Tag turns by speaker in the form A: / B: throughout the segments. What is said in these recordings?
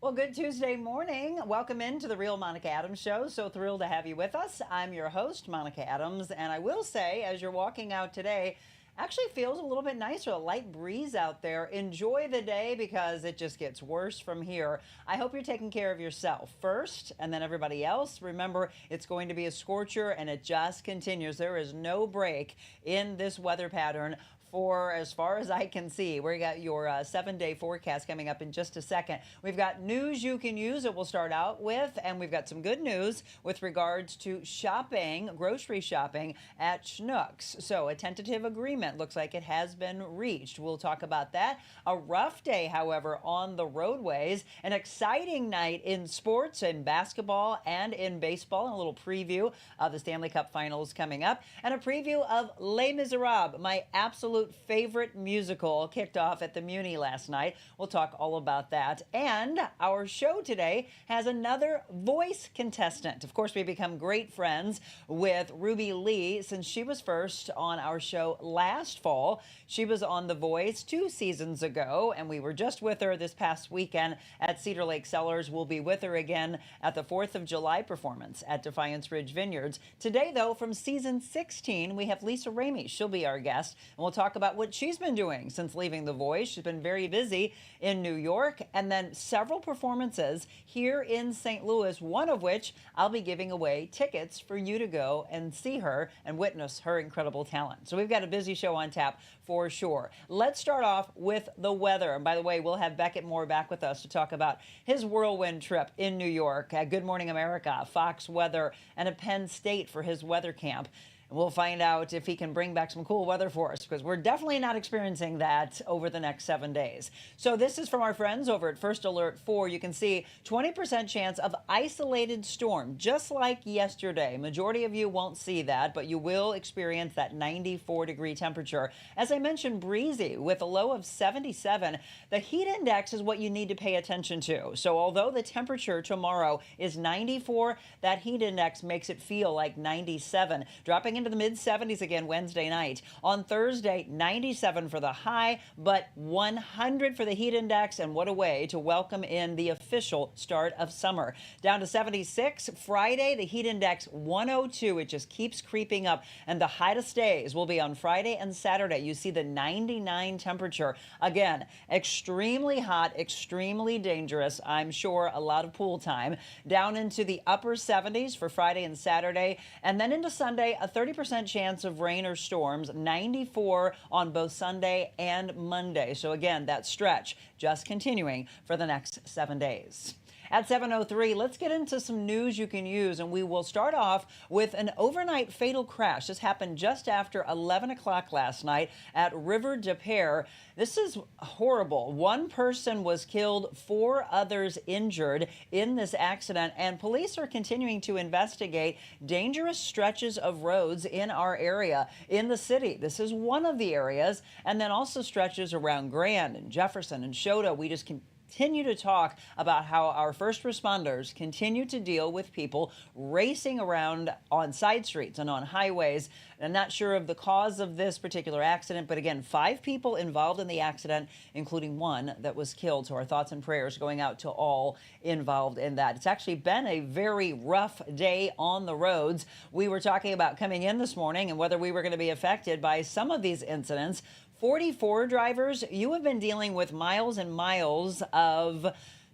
A: Well, good Tuesday morning. Welcome into the Real Monica Adams Show. So thrilled to have you with us. I'm your host, Monica Adams, and I will say, as you're walking out today, actually feels a little bit nicer, a light breeze out there. Enjoy the day because it just gets worse from here. I hope you're taking care of yourself first and then everybody else. Remember, it's going to be a scorcher and it just continues. There is no break in this weather pattern for as far as I can see. We got your 7-day forecast coming up in just a second. We've got news you can use that we'll start out with, and we've got some good news with regards to shopping, grocery shopping at Schnucks. So a tentative agreement looks like it has been reached. We'll talk about that. A rough day, however, on the roadways. An exciting night in sports, in basketball and in baseball. And a little preview of the Stanley Cup Finals coming up. And a preview of Les Miserables, my absolute favorite musical, kicked off at the Muny last night. We'll talk all about that. And our show today has another voice contestant. Of course, we've become great friends with Ruby Lee since she was first on our show last fall. She was on The Voice 2 seasons ago, and we were just with her this past weekend at Cedar Lake Cellars. We'll be with her again at the 4th of July performance at Defiance Ridge Vineyards. Today, though, from season 16, we have Lisa Ramey. She'll be our guest, and we'll talk about what she's been doing since leaving The Voice. She's been very busy in New York, and then several performances here in St. Louis, one of which I'll be giving away tickets for you to go and see her and witness her incredible talent. So we've got a busy show on tap for sure. Let's start off with the weather. And by the way, we'll have Beckett Moore back with us to talk about his whirlwind trip in New York at Good Morning America, Fox Weather, and at Penn State for his weather camp. We'll find out if he can bring back some cool weather for us, because we're definitely not experiencing that over the next 7 days. So this is from our friends over at First Alert 4. You can see 20% chance of isolated storm, just like yesterday. Majority of you won't see that, but you will experience that 94-degree temperature. As I mentioned, breezy with a low of 77. The heat index is what you need to pay attention to. So although the temperature tomorrow is 94, that heat index makes it feel like 97, dropping into the mid-70s again Wednesday night. On Thursday, 97 for the high, but 100 for the heat index, and what a way to welcome in the official start of summer. Down to 76. Friday, the heat index 102. It just keeps creeping up, and the hottest days will be on Friday and Saturday. You see the 99 temperature. Again, extremely hot, extremely dangerous. I'm sure a lot of pool time. Down into the upper 70s for Friday and Saturday, and then into Sunday, a 30% chance of rain or storms, 94 on both Sunday and Monday. So again, that stretch just continuing for the next 7 days. At 7:03, let's get into some news you can use, and we will start off with an overnight fatal crash. This happened just after 11 o'clock last night at River de Pere. This is horrible. One person was killed, 4 others injured in this accident, and police are continuing to investigate dangerous stretches of roads in our area in the city. This is one of the areas, and then also stretches around Grand and Jefferson and Chota. We just continue to talk about how our first responders continue to deal with people racing around on side streets and on highways. I'm not sure of the cause of this particular accident, but again, 5 people involved in the accident, including one that was killed. So our thoughts and prayers going out to all involved in that. It's actually been a very rough day on the roads. We were talking about coming in this morning and whether we were going to be affected by some of these incidents. 44 drivers, you have been dealing with miles and miles of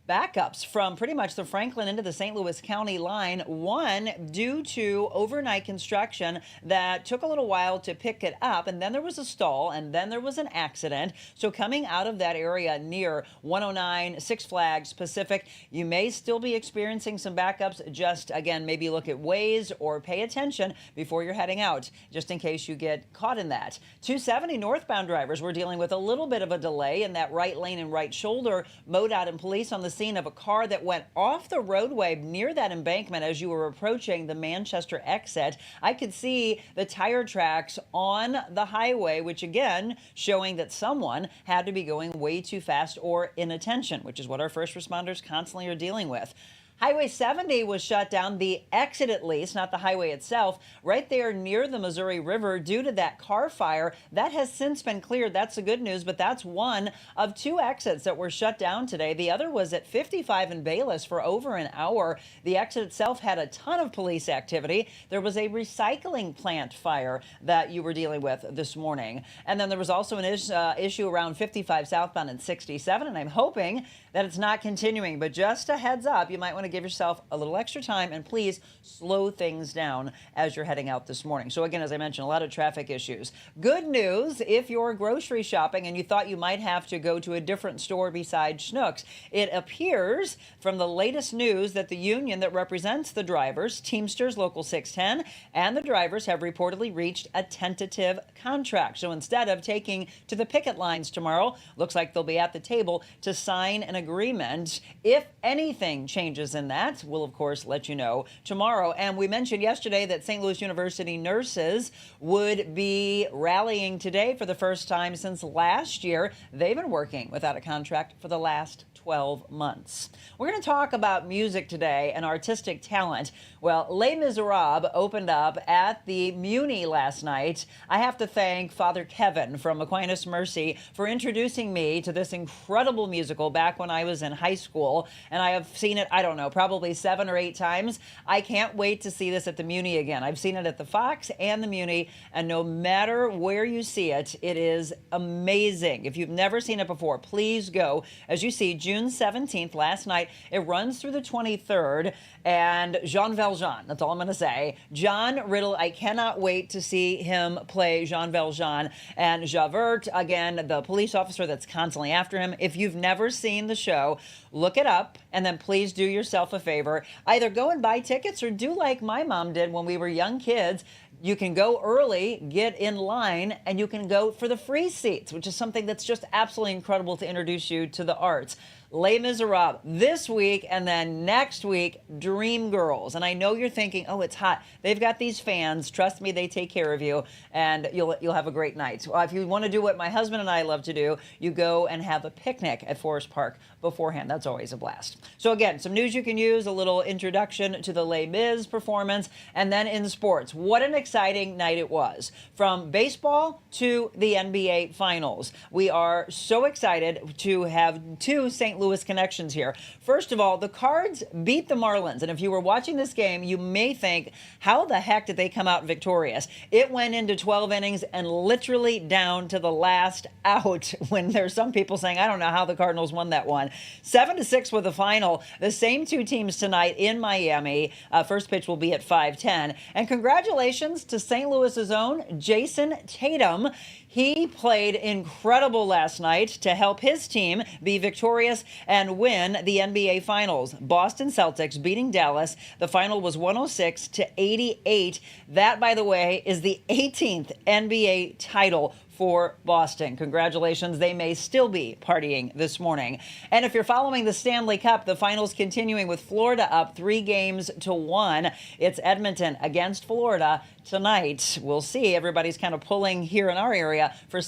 A: backups from pretty much the Franklin into the St. Louis County line. One due to overnight construction that took a little while to pick it up, and then there was a stall, and then there was an accident. So coming out of that area near 109 Six Flags Pacific, you may still be experiencing some backups. Just again, maybe look at Waze or pay attention before you're heading out, just in case you get caught in that. 270 northbound drivers were dealing with a little bit of a delay in that right lane and right shoulder. MoDOT and police on the scene of a car that went off the roadway near that embankment as you were approaching the Manchester exit. I could see the tire tracks on the highway, which again, showing that someone had to be going way too fast or inattention, which is what our first responders constantly are dealing with. Highway 70 was shut down, the exit at least, not the highway itself, right there near the Missouri River due to that car fire. That has since been cleared. That's the good news, but that's one of two exits that were shut down today. The other was at 55 in Bayless for over an hour. The exit itself had a ton of police activity. There was a recycling plant fire that you were dealing with this morning. And then there was also an issue around 55 southbound and 67, and I'm hoping that it's not continuing, but just a heads up, you might want to give yourself a little extra time and please slow things down as you're heading out this morning. So again, as I mentioned, a lot of traffic issues. Good news, if you're grocery shopping and you thought you might have to go to a different store besides Schnucks, it appears from the latest news that the union that represents the drivers, Teamsters Local 610, and the drivers have reportedly reached a tentative contract. So instead of taking to the picket lines tomorrow, looks like they'll be at the table to sign an agreement. If anything changes in that, we'll of course let you know tomorrow. And we mentioned yesterday that St. Louis University nurses would be rallying today for the first time since last year. They've been working without a contract for the last 12 months. We're going to talk about music today and artistic talent. Well, Les Miserables opened up at the Muny last night. I have to thank Father Kevin from Aquinas Mercy for introducing me to this incredible musical back when I was in high school. And I have seen it, I don't know, probably 7 or 8 times. I can't wait to see this at the Muny again. I've seen it at the Fox and the Muny, and no matter where you see it, it is amazing. If you've never seen it before, please go. As you see, June 17th, last night, it runs through the 23rd, and Jean Valjean, that's all I'm going to say. John Riddle, I cannot wait to see him play Jean Valjean. And Javert, again, the police officer that's constantly after him. If you've never seen the show, look it up, and then please do yourself a favor. Either go and buy tickets or do like my mom did when we were young kids. You can go early, get in line, and you can go for the free seats, which is something that's just absolutely incredible to introduce you to the arts. Les Miserables this week, and then next week, Dreamgirls. And I know you're thinking, oh, it's hot. They've got these fans. Trust me, they take care of you, and you'll have a great night. If you want to do what my husband and I love to do, you go and have a picnic at Forest Park beforehand. That's always a blast. So again, some news you can use, a little introduction to the Les Mis performance, and then in sports, what an exciting night it was. From baseball to the NBA Finals. We are so excited to have two St. Louis connections here. First of all, the Cards beat the Marlins, and if you were watching this game, you may think, how the heck did they come out victorious? It went into 12 innings and literally down to the last out, when there's some people saying, I don't know how the Cardinals won that one. 7-6 with the final. The same two teams tonight in Miami. First pitch will be at 5:10. And congratulations to St. Louis's own Jason Tatum. He played incredible last night to help his team be victorious and win the NBA Finals. Boston Celtics beating Dallas. The final was 106-88. That, by the way, is the 18th NBA title for Boston. Congratulations. They may still be partying this morning. And if you're following the Stanley Cup, the finals continuing with Florida up 3-1. It's Edmonton against Florida tonight. We'll see. Everybody's kind of pulling here in our area for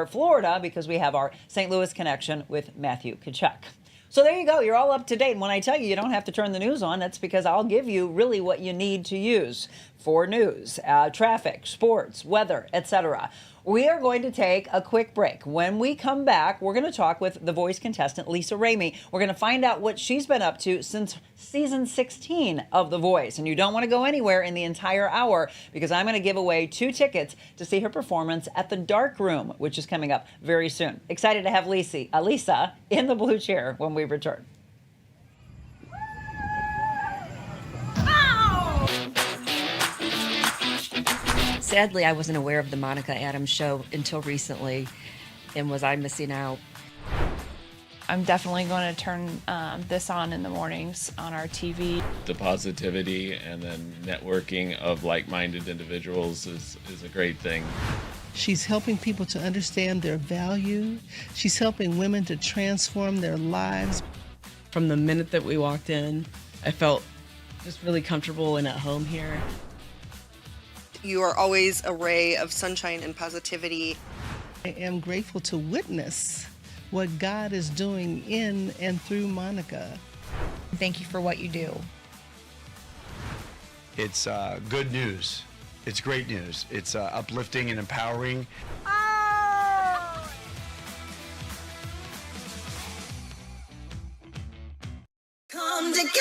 A: Florida because we have our St. Louis connection with Matthew Tkachuk. So there you go. You're all up to date. And when I tell you you don't have to turn the news on, that's because I'll give you really what you need to use for news, traffic, sports, weather, etc. We are going to take a quick break. When we come back, we're going to talk with The Voice contestant, Lisa Ramey. We're going to find out what she's been up to since season 16 of The Voice. And you don't want to go anywhere in the entire hour because I'm going to give away 2 tickets to see her performance at the Dark Room, which is coming up very soon. Excited to have Lisa in the blue chair when we return.
B: Sadly, I wasn't aware of the Monica Adams show until recently, and was I missing out?
C: I'm definitely going to turn this on in the mornings on our TV.
D: The positivity and then networking of like-minded individuals is a great thing.
E: She's helping people to understand their value. She's helping women to transform their lives.
F: From the minute that we walked in, I felt just really comfortable and at home here.
G: You are always a ray of sunshine and positivity.
E: I am grateful to witness what God is doing in and through Monica.
H: Thank you for what you do.
I: It's good news. It's great news. It's uplifting and empowering.
J: Come together.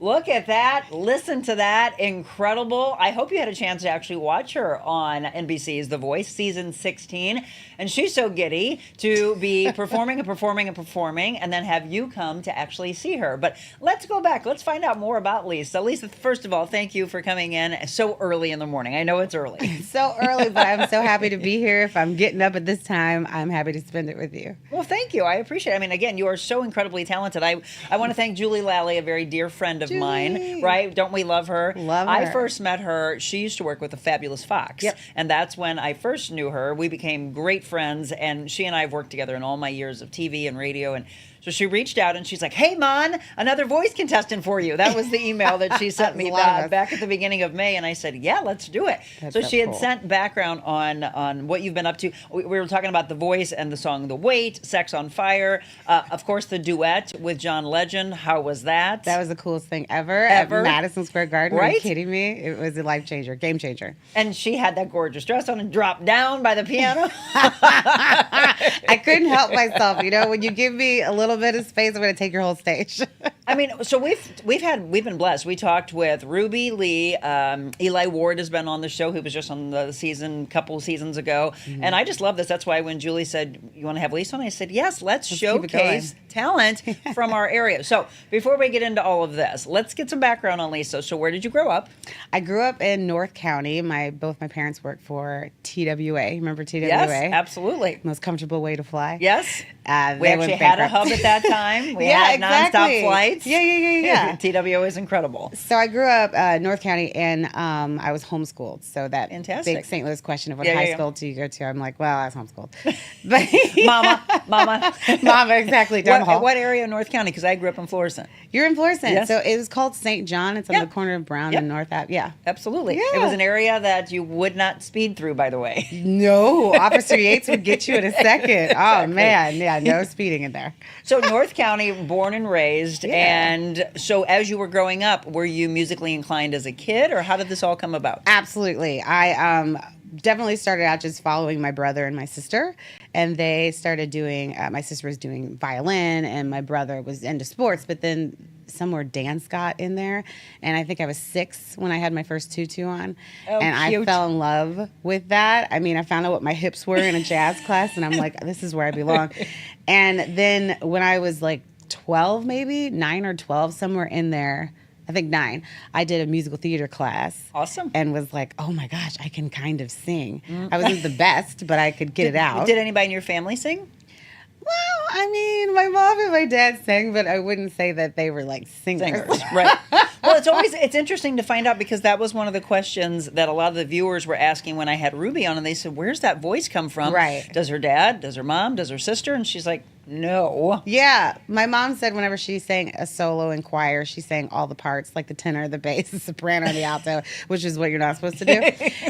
A: Look at that. Listen to that. Incredible. I hope you had a chance to actually watch her on NBC's The Voice, season 16. And she's so giddy to be performing and then have you come to actually see her. But let's go back. Let's find out more about Lisa. Lisa, first of all, thank you for coming in so early in the morning. I know it's early.
K: So early, but I'm so happy to be here. If I'm getting up at this time, I'm happy to spend it with you.
A: Well, thank you. I appreciate it. I mean, again, you are so incredibly talented. I want to thank Julie Lally, a very dear friend of mine, right? Don't we love her?
K: Love her.
A: I first met her. She used to work with the Fabulous Fox.
K: Yep.
A: And that's when I first knew her. We became great friends, and she and I have worked together in all my years of TV and radio. And so she reached out and she's like, "Hey, Mon, another voice contestant for you." That was the email that she sent me back at the beginning of May. And I said, "Yeah, let's do it." So she had sent background on what you've been up to. We were talking about The Voice and the song The Wait, Sex on Fire. Of course, the duet with John Legend. How was that?
K: That was the coolest thing ever. At Madison Square Garden.
A: Right?
K: Are you kidding me? It was a life changer, game changer.
A: And she had that gorgeous dress on and dropped down by the piano.
K: I couldn't help myself. You know, when you give me a little bit of space, I'm going to take your whole stage.
A: I mean, so we've been blessed. We talked with Ruby Lee. Eli Ward has been on the show. He was just on the couple seasons ago. Mm-hmm. And I just love this. That's why when Julie said, "You want to have Lisa on?" I said, "Yes, let's showcase talent from our area." So before we get into all of this, let's get some background on Lisa. So where did you grow up?
K: I grew up in North County. Both my parents worked for TWA. Remember TWA?
A: Yes, absolutely.
K: Most comfortable way to fly.
A: Yes. We actually had a hub at that time. We had nonstop flights.
K: Yeah.
A: TWA is incredible.
K: So I grew up North County, and I was homeschooled. So that big St. Louis question of what high school do you go to? I'm like, well, I was homeschooled. But Mama, exactly. Down the hall.
A: What area of North County? Because I grew up in Florissant.
K: You're in Florissant.
A: Yes.
K: So it was called St. John. It's on the corner of Brown and North Ave. Yeah.
A: Absolutely.
K: Yeah.
A: It was an area that you would not speed through, by the way.
K: No. Officer Yates would get you in a second. Exactly. Oh, man. Yeah, no speeding in there.
A: So North County, born and raised. Yeah. And so as you were growing up, were you musically inclined as a kid, or how did this all come about?
K: Absolutely. I definitely started out just following my brother and my sister, and they started doing, my sister was doing violin, and my brother was into sports, but then somewhere dance got in there, and I think I was 6 when I had my first tutu on, and cute. I fell in love with that. I mean, I found out what my hips were in a jazz class, and I'm like, this is where I belong. And then when I was like 12, maybe 9 or 12, somewhere in there, I think 9, I did a musical theater class.
A: Awesome.
K: And was like, oh my gosh, I can kind of sing. I wasn't the best, but I could get it out.
A: Did anybody in your family sing?
K: Well, I mean, my mom and my dad sang, but I wouldn't say that they were like singers.
A: Right. Well, it's interesting to find out because that was one of the questions that a lot of the viewers were asking when I had Ruby on, and they said, "Where's that voice come from?
K: Right.
A: Does her dad? Does her mom? Does her sister?" And she's like, "No."
K: Yeah, my mom said whenever she sang a solo in choir, she sang all the parts, like the tenor, the bass, the soprano, and the alto, which is what you're not supposed to do.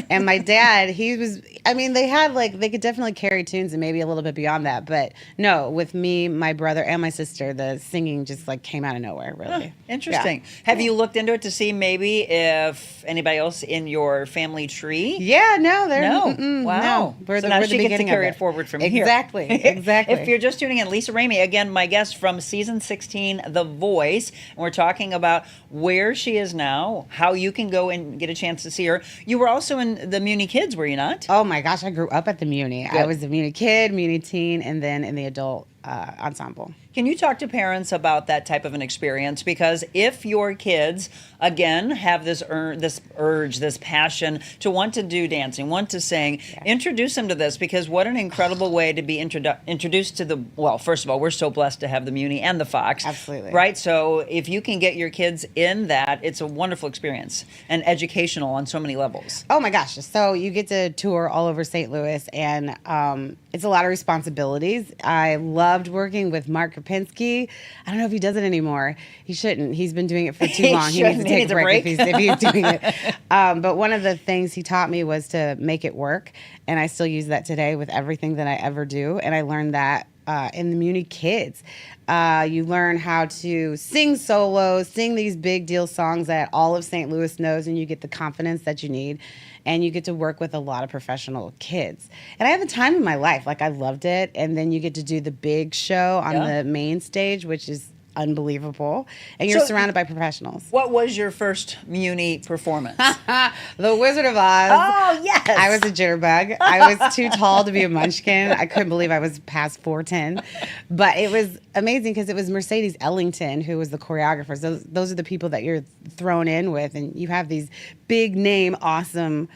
K: And my dad, they could definitely carry tunes and maybe a little bit beyond that. But no, with me, my brother, and my sister, the singing just like came out of nowhere, really.
A: Interesting.
K: Yeah.
A: Have you looked into it to see maybe if anybody else in your family tree?
K: Yeah, no,
A: No.
K: mm-mm,
A: Wow.
K: no. We're
A: So
K: the,
A: now
K: we're
A: she
K: the
A: gets to
K: beginning
A: carry
K: of
A: it forward from here.
K: Exactly, exactly.
A: If you're just tuning in, Lisa Ramey, again, my guest from season 16, The Voice. And we're talking about where she is now, how you can go and get a chance to see her. You were also in the Muny Kids, were you not?
K: Oh my gosh, I grew up at the Muny.
A: Good.
K: I was a Muny kid, Muny teen, and then in the adult ensemble.
A: Can you talk to parents about that type of an experience? Because if your kids, again, have this urge, this passion to want to do dancing, want to sing, introduce them to this, because what an incredible way to be introduced to the, well, first of all, we're so blessed to have the Muny and the Fox.
K: Absolutely.
A: Right? So if you can get your kids in that, it's a wonderful experience and educational on so many levels.
K: Oh my gosh. So you get to tour all over St. Louis, and it's a lot of responsibilities. I loved working with Mark Kapinski. I don't know if he does it anymore. He shouldn't. He's been doing it for too long. He needs to take a break if he's doing it. But one of the things he taught me was to make it work. And I still use that today with everything that I ever do. And I learned that in the Muny Kids. You learn how to sing solos, sing these big deal songs that all of St. Louis knows, and you get the confidence that you need. And you get to work with a lot of professional kids. And I have a time in my life. Like, I loved it. And then you get to do the big show on the main stage, which is unbelievable. And you're surrounded by professionals.
A: What was your first Muny performance?
K: The Wizard of Oz.
A: Oh, yes.
K: I was a jitterbug. I was too tall to be a munchkin. I couldn't believe I was past 4'10". But it was amazing because it was Mercedes Ellington who was the choreographers. Those are the people that you're thrown in with. And you have these big name, awesome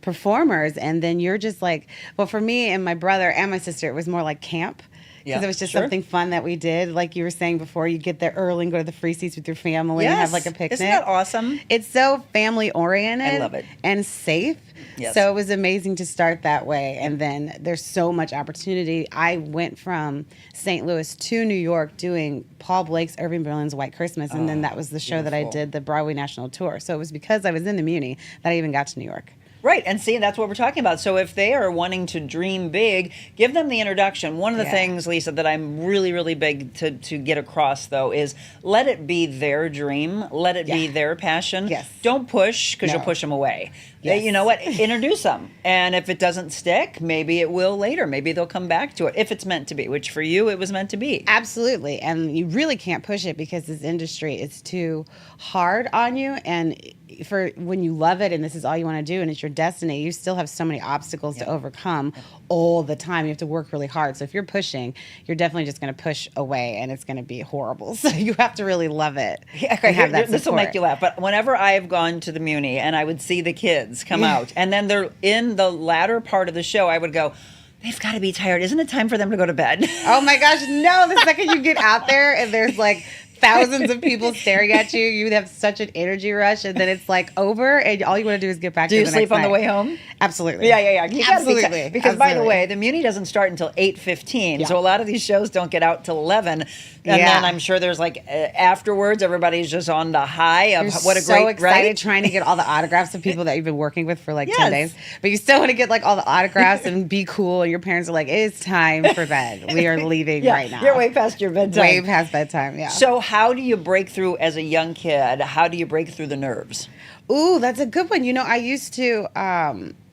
K: performers. And then you're just like, well, for me and my brother and my sister, it was more like camp. Because it was just something fun that we did. Like you were saying before, you get there early and go to the free seats with your family and have like a picnic.
A: Isn't that awesome?
K: It's so family oriented.
A: I love it.
K: And safe.
A: Yes.
K: So it was amazing to start that way. And then there's so much opportunity. I went from St. Louis to New York doing Paul Blake's Irving Berlin's White Christmas. And then that was the show that I did, the Broadway National Tour. So it was because I was in the Muny that I even got to New York.
A: Right, and see, that's what we're talking about. So if they are wanting to dream big, give them the introduction. One of the things, Lisa, that I'm really, really big to get across, though, is let it be their dream. Let it be their passion.
K: Yes.
A: Don't push, because you'll push them away.
K: Yes.
A: You know what? Introduce them. And if it doesn't stick, maybe it will later. Maybe they'll come back to it, if it's meant to be, which for you, it was meant to be.
K: Absolutely. And you really can't push it because this industry is too hard on you. And for when you love it and this is all you want to do and it's your destiny, you still have so many obstacles to overcome all the time. You have to work really hard. So if you're pushing, you're definitely just going to push away and it's going to be horrible. So you have to really love it.
A: Okay,
K: have that
A: this will
K: support.
A: make you laugh. But whenever I've gone to the Muny and I would see the kids come out and then they're in the latter part of the show, I would go, they've got to be tired. Isn't it time for them to go to bed?
K: Oh my gosh, no. The second you get out there and there's like thousands of people staring at you, you have such an energy rush, and then it's like over, and all you want to do is get back to the next night.
A: Do you sleep on the way home?
K: Absolutely.
A: Yeah. You gotta be
K: Absolutely.
A: because by the way, the Muny doesn't start until 8:15, so a lot of these shows don't get out till 11. And then I'm sure there's like afterwards, everybody's just on the high of
K: You're
A: what a
K: so
A: great
K: excited
A: right?
K: trying to get all the autographs of people that you've been working with for like 10 days. But you still want to get like all the autographs and be cool. And your parents are like, it's time for bed. We are leaving right now.
A: You're way past your bedtime.
K: Way past bedtime, yeah.
A: So how do you break through as a young kid? How do you break through the nerves?
K: Ooh, that's a good one. You know, I used to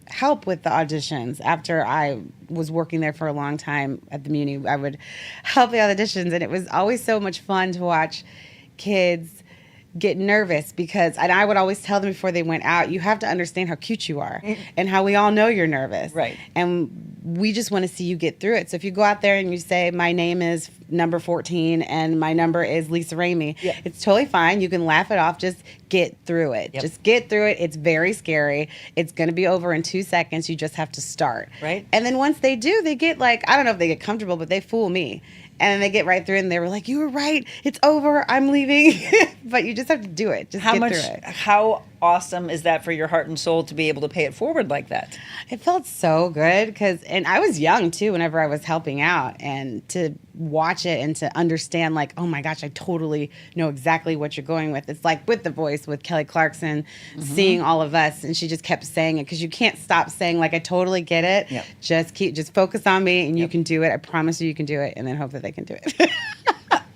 K: help with the auditions after I was working there for a long time at the Muny. I would help the auditions, and it was always so much fun to watch kids get nervous because, and I would always tell them before they went out, you have to understand how cute you are and how we all know you're nervous.
A: Right.
K: And we just want to see you get through it. So if you go out there and you say, my name is number 14 and my number is Lisa Ramey, it's totally fine. You can laugh it off. Just get through it. Just get through it. It's very scary. It's going to be over in 2 seconds. You just have to start.
A: Right.
K: And then once they do, they get like, I don't know if they get comfortable, but they fool me. And they get right through it and they were like, you were right. It's over. I'm leaving. But you just have to do it. Just get through it.
A: How awesome is that for your heart and soul to be able to pay it forward like that?
K: It felt so good and I was young too whenever I was helping out, and to watch it and to understand like, oh my gosh, I totally know exactly what you're going with. It's like with The Voice with Kelly Clarkson, seeing all of us, and she just kept saying it because you can't stop saying like, I totally get it.
A: Yep.
K: Just focus on me and you can do it. I promise you can do it, and then hope that they can do it.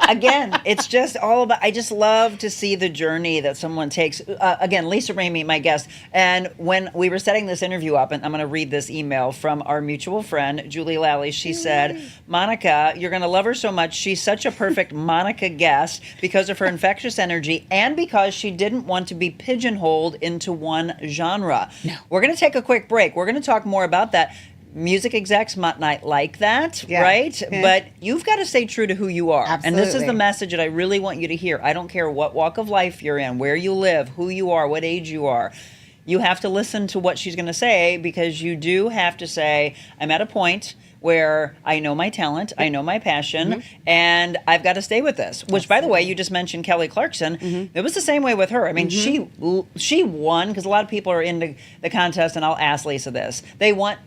A: Again, it's just all about, I just love to see the journey that someone takes. Again, Lisa Ramey, my guest. And when we were setting this interview up, and I'm going to read this email from our mutual friend, Julie Lally. She said, Monica, you're going to love her so much. She's such a perfect Monica guest because of her infectious energy and because she didn't want to be pigeonholed into one genre. No. We're going to take a quick break. We're going to talk more about that. Music execs might not like that, right? Yeah. But you've got to stay true to who you are.
K: Absolutely.
A: And this is the message that I really want you to hear. I don't care what walk of life you're in, where you live, who you are, what age you are. You have to listen to what she's going to say, because you do have to say, I'm at a point where I know my talent, I know my passion, and I've got to stay with this. Which, by the way, you just mentioned Kelly Clarkson. It was the same way with her. I mean, she won, because a lot of people are into the contest, and I'll ask Lisa this.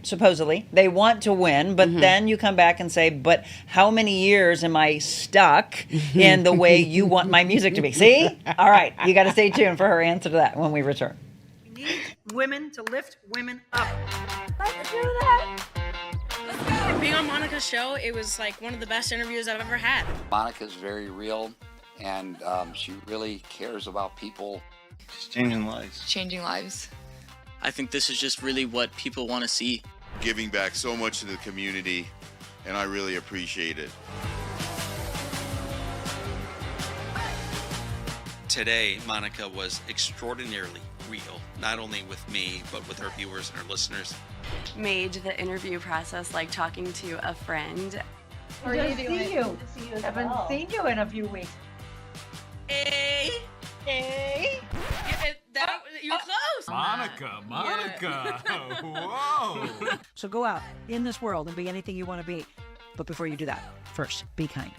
A: Supposedly, they want to win, but then you come back and say, but how many years am I stuck in the way you want my music to be? See? All right, you got to stay tuned for her answer to that when we return. We need women to lift women up.
H: Let's do that. Being on Monica's show, it was like one of the best interviews I've ever had.
L: Monica's very real, and she really cares about people.
M: She's changing lives.
H: Changing lives.
N: I think this is just really what people want to see.
O: Giving back so much to the community, and I really appreciate it.
P: Today, Monica was extraordinarily real, not only with me, but with her viewers and her listeners.
Q: Made the interview process like talking to a friend.
A: Good to see you. Haven't seen you in a few weeks.
H: Hey. You're close.
R: Monica. Whoa.
S: So go out in this world and be anything you want to be. But before you do that, first, be kind.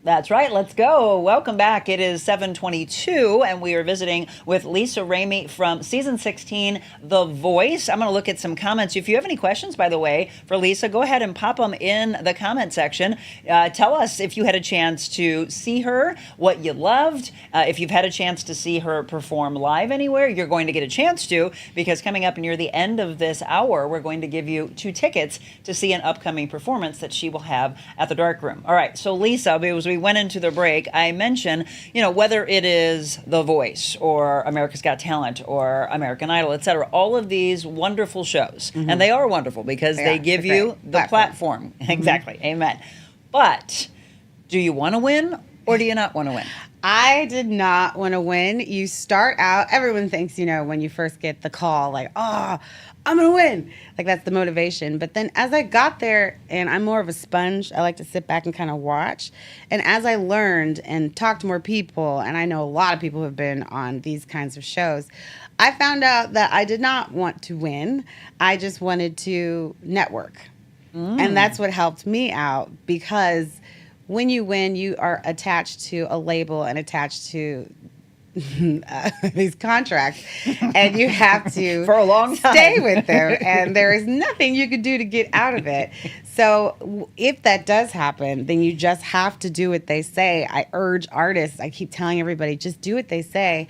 A: That's right. Let's go. Welcome back. It is 7:22, and we are visiting with Lisa Ramey from season 16, The Voice. I'm going to look at some comments. If you have any questions, by the way, for Lisa, go ahead and pop them in the comment section. Tell us if you had a chance to see her, what you loved. If you've had a chance to see her perform live anywhere, you're going to get a chance to, because coming up near the end of this hour, we're going to give you 2 tickets to see an upcoming performance that she will have at the Dark Room. All right. So, Lisa, as we went into the break, I mentioned, whether it is The Voice or America's Got Talent or American Idol, etc., all of these wonderful shows, and they are wonderful because they give you the platform. Exactly. Amen. But do you want to win or do you not want to win?
K: I did not want to win. You start out, everyone thinks, when you first get the call, like, oh, I'm going to win. Like, that's the motivation. But then as I got there, and I'm more of a sponge, I like to sit back and kind of watch. And as I learned and talked to more people, and I know a lot of people who have been on these kinds of shows, I found out that I did not want to win. I just wanted to network. And that's what helped me out, because when you win, you are attached to a label and attached to these contracts, and you have to
A: for a long time
K: stay with them, and there is nothing you can do to get out of it. So if that does happen, then you just have to do what they say. I urge artists, I keep telling everybody, just do what they say.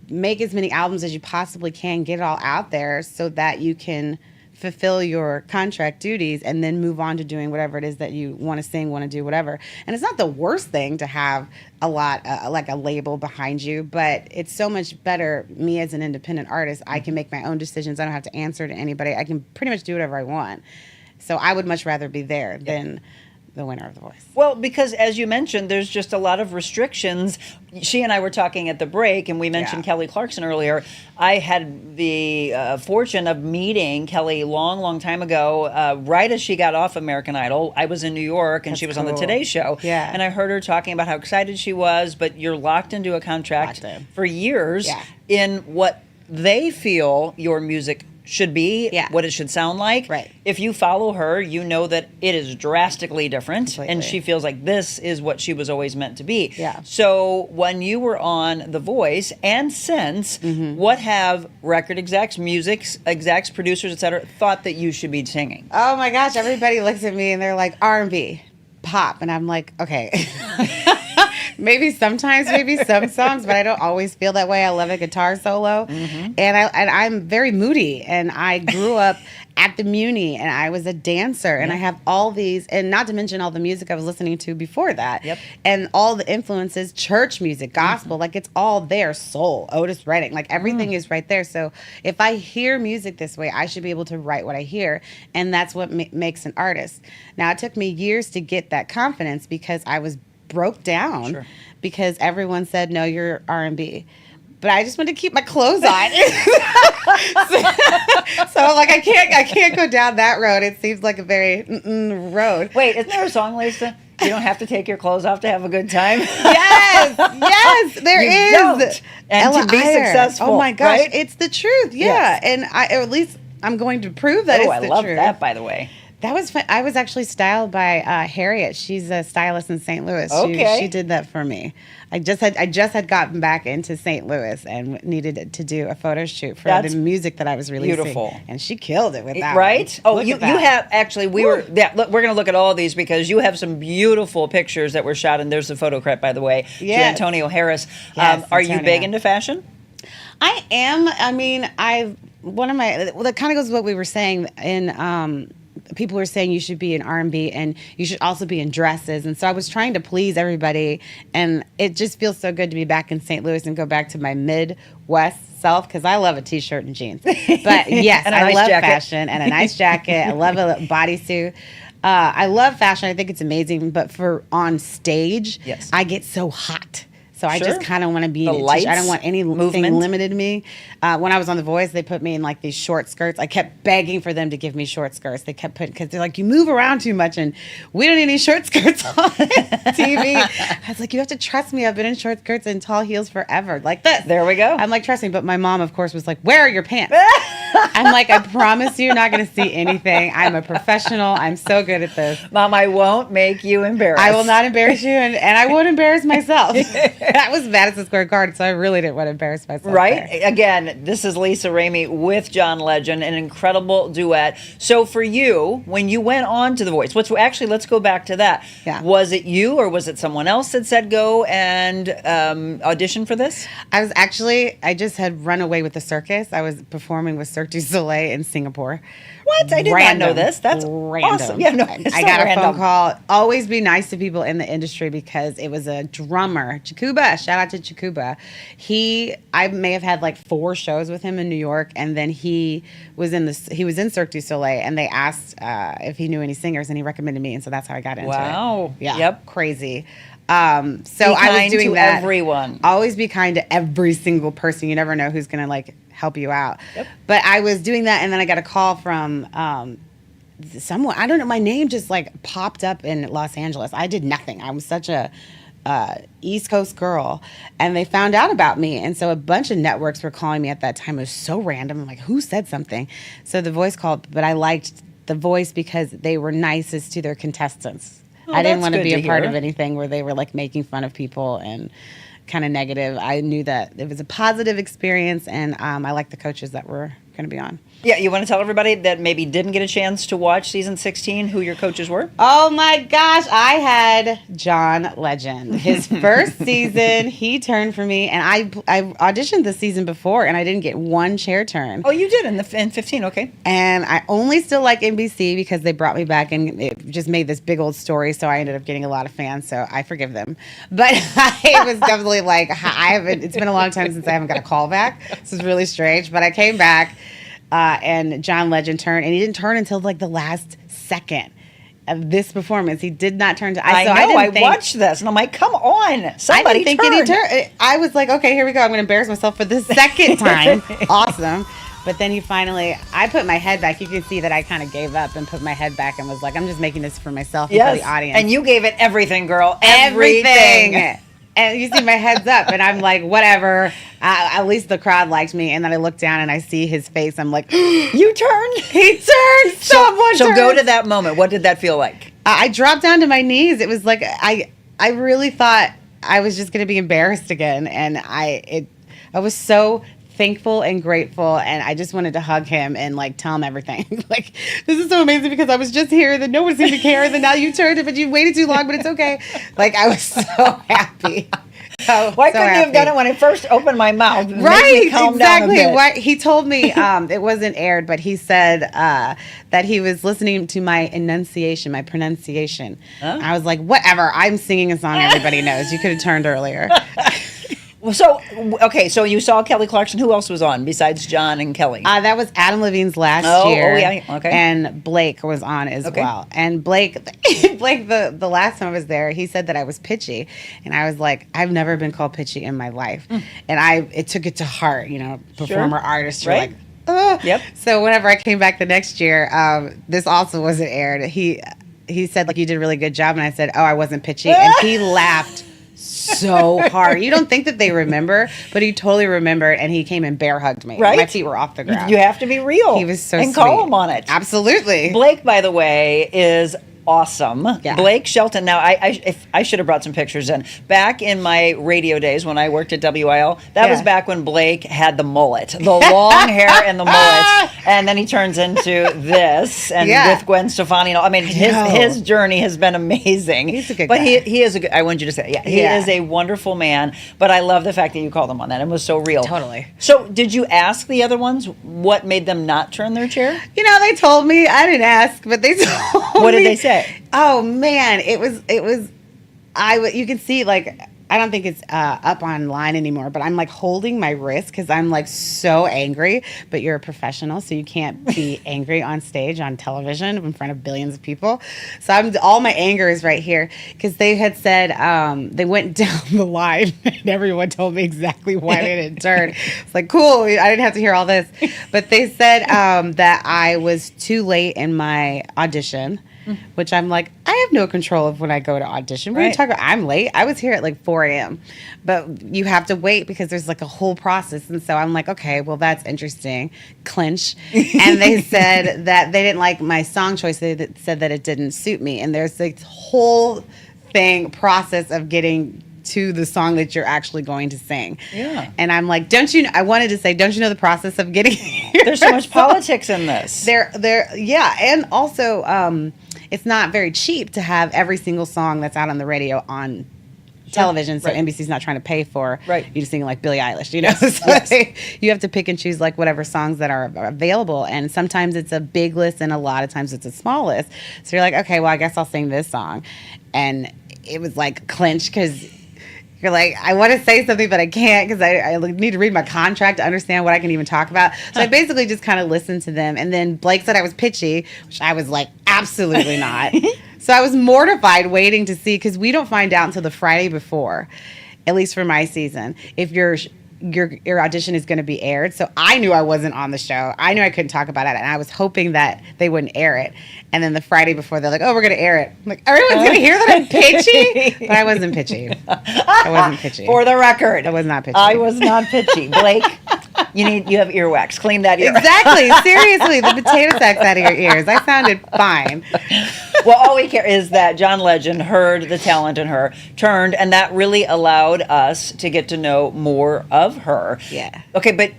K: Make as many albums as you possibly can, get it all out there so that you can fulfill your contract duties and then move on to doing whatever it is that you want to sing, want to do, whatever. And it's not the worst thing to have a lot, like a label behind you, but it's so much better. Me as an independent artist, I can make my own decisions. I don't have to answer to anybody. I can pretty much do whatever I want. So I would much rather be there than the winner of The Voice.
A: Well, because as you mentioned, there's just a lot of restrictions. She and I were talking at the break, and we mentioned Kelly Clarkson earlier. I had the fortune of meeting Kelly long time ago, right as she got off American Idol. I was in New York, and she was on the Today Show.
K: Yeah.
A: And I heard her talking about how excited she was, but you're locked into a contract for years in what they feel your music should be,
K: Yeah.
A: what it should sound like.
K: Right.
A: If you follow her, you know that it is drastically different,
K: Completely.
A: and she feels like this is what she was always meant to be.
K: Yeah.
A: So when you were on The Voice and since, what have record execs, music execs, producers, etc., thought that you should be singing?
K: Oh my gosh, everybody looks at me and they're like, R&B, pop. And I'm like, okay. Maybe sometimes, maybe some songs, but I don't always feel that way. I love a guitar solo. And I'm very moody. And I grew up at the Muny, and I was a dancer. And I have all these, and not to mention all the music I was listening to before that.
A: Yep.
K: And all the influences, church music, gospel, like it's all there. Soul, Otis Redding, like everything is right there. So if I hear music this way, I should be able to write what I hear. And that's what makes an artist. Now, it took me years to get that confidence because I was broke down because everyone said, no, you're R&B. But I just want to keep my clothes on. so like I can't go down that road. It seems like a very road.
A: Wait, isn't there a song, Lisa? You don't have to take your clothes off to have a good time.
K: Yes, there
A: You
K: is.
A: don't. And
K: Ella
A: to be
K: Eyre.
A: successful.
K: Oh my gosh,
A: right?
K: it's the truth. Yeah,
A: Yes.
K: and at least I'm going to prove that it's
A: I
K: the
A: love
K: truth.
A: that, by the way.
K: That was fun. I was actually styled by Harriet. She's a stylist in St. Louis.
A: Okay.
K: She did that for me. I just had gotten back into St. Louis and needed to do a photo shoot for the music that I was releasing.
A: Beautiful.
K: And she killed it with that.
A: Right?
K: One.
A: Oh,
K: Look
A: you
K: at that.
A: have actually. We're going to look at all of these because you have some beautiful pictures that were shot, and there's a photo credit, by the way, to
K: Yes.
A: Antonio Harris.
K: Yes,
A: are you big
K: Antonio.
A: into fashion?
K: I am. I mean, that kind of goes with what we were saying in. People were saying you should be in R&B and you should also be in dresses. And so I was trying to please everybody. And it just feels so good to be back in St. Louis and go back to my Midwest self because I love a T-shirt and jeans. But yes,
A: And a
K: I
A: nice
K: love
A: jacket.
K: fashion and a nice jacket. I love a bodysuit. I love fashion. I think it's amazing. But for on stage,
A: Yes.
K: I get so hot. So I
A: Sure.
K: just kind of want to be
A: The
K: in a t-shirt. I
A: lights,
K: don't want anything
A: movement.
K: limited to me. When I was on The Voice, they put me in like these short skirts. I kept begging for them to give me short skirts. They kept putting, because they're like, you move around too much and we don't need any short skirts on TV. I was like, you have to trust me. I've been in short skirts and tall heels forever. Like this.
A: There we go.
K: I'm like, trust me. But my mom, of course, was like, where are your pants? I'm like, I promise you, you're not going to see anything. I'm a professional. I'm so good at this.
A: Mom, I won't make you embarrassed.
K: I will not embarrass you, and I won't embarrass myself. That was Madison Square Garden, so I really didn't want to embarrass myself.
A: Right?
K: there.
A: Again, this is Lisa Ramey with John Legend, an incredible duet. So for you, when you went on to The Voice, let's go back to that.
K: Yeah.
A: Was it you or was it someone else that said go and audition for this?
K: I just had run away with the circus. I was performing with Cirque du Soleil in Singapore.
A: What? I did not know this. That's
K: random.
A: awesome. Yeah, no, it's
K: I
A: not
K: got a
A: random.
K: phone call. Always be nice to people in the industry because it was a drummer, Chakuba. Shout out to Chakuba. I may have had like 4 shows with him in New York, and then he was in Cirque du Soleil, and they asked if he knew any singers, and he recommended me, and so that's how I got into it.
A: Wow.
K: Yeah.
A: Yep.
K: Crazy. So
A: Be
K: I was
A: kind
K: doing
A: to
K: that.
A: everyone.
K: Always be kind to every single person. You never know who's gonna like help you out.
A: Yep.
K: But I was doing that, and then I got a call from someone. I don't know. My name just like popped up in Los Angeles. I did nothing. I was such a East Coast girl, and they found out about me, and so a bunch of networks were calling me at that time. It was so random. I'm like, who said something? So The Voice called, but I liked The Voice because they were nicest to their contestants.
A: Oh,
K: I didn't
A: that's
K: want to
A: good
K: be
A: to
K: a part
A: hear.
K: of anything where they were like making fun of people and kind of negative. I knew that it was a positive experience, and I liked the coaches that were going to be on.
A: Yeah, you want to tell everybody that maybe didn't get a chance to watch season 16 who your coaches were?
K: Oh my gosh, I had John Legend. His first season, he turned for me, and I auditioned the season before, and I didn't get one chair turn.
A: Oh, you did in 15, okay.
K: And I only still like NBC because they brought me back, and it just made this big old story, so I ended up getting a lot of fans, so I forgive them. But it was definitely like, it's been a long time since I haven't got a call back. This is really strange, but I came back. And John Legend turned, and he didn't turn until like the last second of this performance. He did not turn to.
A: I watched this, and I'm like, come on, somebody
K: I didn't
A: turn.
K: think any turn. I was like, okay, here we go. I'm going to embarrass myself for the second time. Awesome. But then I put my head back. You can see that I kind of gave up and put my head back and was like, I'm just making this for myself and for the audience.
A: And you gave it everything, girl.
K: Everything. And you see my head's up, and I'm like, whatever. At least the crowd liked me. And then I look down and I see his face. I'm like,
A: you turned?
K: He turned. Someone
A: So
K: turned.
A: go to that moment. What did that feel like?
K: I dropped down to my knees. It was like I really thought I was just going to be embarrassed again. And I was so thankful and grateful, and I just wanted to hug him and like tell him everything. Like, this is so amazing because I was just here, that no one seemed to care, and then now you turned it, but you waited too long, but it's okay. Like, I was so happy.
A: Why couldn't you have done it when I first opened my mouth?
K: Right, exactly. Why, he told me it wasn't aired, but he said that he was listening to my enunciation, my pronunciation.
A: Huh?
K: I was like, whatever. I'm singing a song everybody knows. You could have turned earlier.
A: So, okay, so you saw Kelly Clarkson. Who else was on besides John and Kelly?
K: That was Adam Levine's last year. Oh, yeah, okay. And Blake was on as well. And Blake, the last time I was there, he said that I was pitchy. And I was like, I've never been called pitchy in my life. And it took it to heart, performer, artist. You're like,
A: Yep.
K: So whenever I came back the next year, this also wasn't aired. He said, like, you did a really good job. And I said, oh, I wasn't pitchy. And he laughed so hard. You don't think that they remember, but he totally remembered, and he came and bear hugged me.
A: Right?
K: My feet were off the ground.
A: You have to be real.
K: He was so
A: and
K: sweet.
A: call him on it.
K: Absolutely.
A: Blake, by the way, is awesome.
K: Yeah.
A: Blake Shelton. Now, I should have brought some pictures in. Back in my radio days when I worked at WIL, that was back when Blake had the mullet, the long hair and the mullet, and then he turns into this, and with Gwen Stefani. I mean, his journey has been amazing.
K: He's a good
A: guy.
K: But
A: he is a good. I want you to say, he is a wonderful man. But I love the fact that you called him on that. It was so real.
K: Totally.
A: So, did you ask the other ones what made them not turn their chair?
K: They told me. I didn't ask, but they told me.
A: What did they say?
K: Oh man, it was. You can see, like, I don't think it's up online anymore, but I'm like holding my wrist because I'm like so angry. But you're a professional, so you can't be angry on stage, on television, in front of billions of people. So all my anger is right here because they had said they went down the line and everyone told me exactly why they didn't turn. It's like, cool, I didn't have to hear all this. But they said that I was too late in my audition. Which I'm like, I have no control of when I go to audition. What are you talking about? I'm late. I was here at like 4 a.m. But you have to wait because there's like a whole process. And so I'm like, okay, well, that's interesting. Clinch. And they said that they didn't like my song choice. They said that it didn't suit me. And there's this whole process of getting to the song that you're actually going to sing.
A: Yeah.
K: And I'm like, I wanted to say, don't you know the process of getting here?
A: There's so much politics in this.
K: Yeah. And also, it's not very cheap to have every single song that's out on the radio on television, so NBC's not trying to pay for you to sing like Billie Eilish, you have to pick and choose like whatever songs that are available, and sometimes it's a big list and a lot of times it's a small list. So you're like, okay, well, I guess I'll sing this song. And it was like clinch because you're like, I want to say something, but I can't because I need to read my contract to understand what I can even talk about. So I basically just kind of listened to them. And then Blake said I was pitchy, which I was like, absolutely not. So I was mortified waiting to see, because we don't find out until the Friday before, at least for my season, if your audition is going to be aired. So I knew I wasn't on the show. I knew I couldn't talk about it, and I was hoping that they wouldn't air it. And then the Friday before, they're like, oh, we're going to air it. I'm like, everyone's going to hear that I'm pitchy? But I wasn't pitchy. I wasn't pitchy.
A: For the record.
K: I was not pitchy.
A: I was not pitchy. Blake, you have earwax. Clean that ear.
K: Exactly. Seriously, the potato sacks out of your ears. I sounded fine.
A: Well, all we care is that John Legend heard the talent in her, turned, and that really allowed us to get to know more of her.
K: Yeah.
A: Okay, but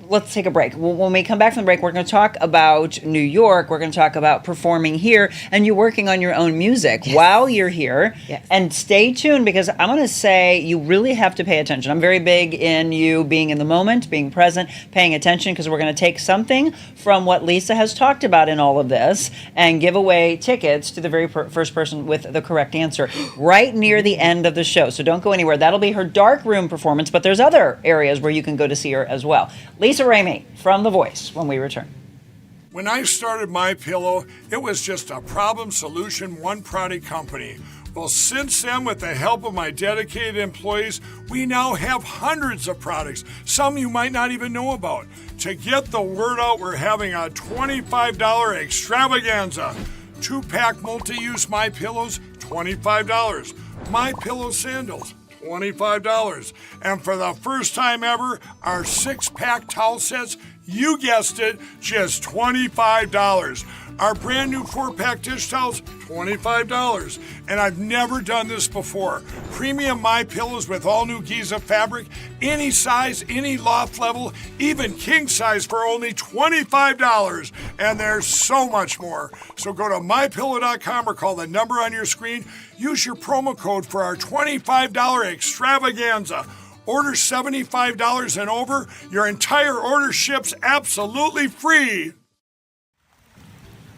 A: let's take a break. When we come back from the break, we're going to talk about New York. We're going to talk about performing here and you working on your own music while you're here.
K: Yes.
A: And stay tuned, because I'm going to say you really have to pay attention. I'm very big in you being in the moment, being present, paying attention, because we're going to take something from what Lisa has talked about in all of this and give away tickets to the very first person with the correct answer right near the end of the show. So don't go anywhere. That'll be her dark room performance, but there's other areas where you can go to see her as well. Lisa Ramey from The Voice when we return.
T: When I started MyPillow, it was just a problem solution, one product company. Well, since then, with the help of my dedicated employees, we now have hundreds of products, some you might not even know about. To get the word out, we're having a $25 extravaganza. 2-pack multi-use MyPillows, $25. MyPillow sandals, $25. And for the first time ever, our 6-pack towel sets, you guessed it, just $25. Our brand new 4-pack dish towels, $25. And I've never done this before. Premium My Pillows with all new Giza fabric, any size, any loft level, even king size for only $25. And there's so much more. So go to mypillow.com or call the number on your screen. Use your promo code for our $25 extravaganza. Order $75 and over. Your entire order ships absolutely free.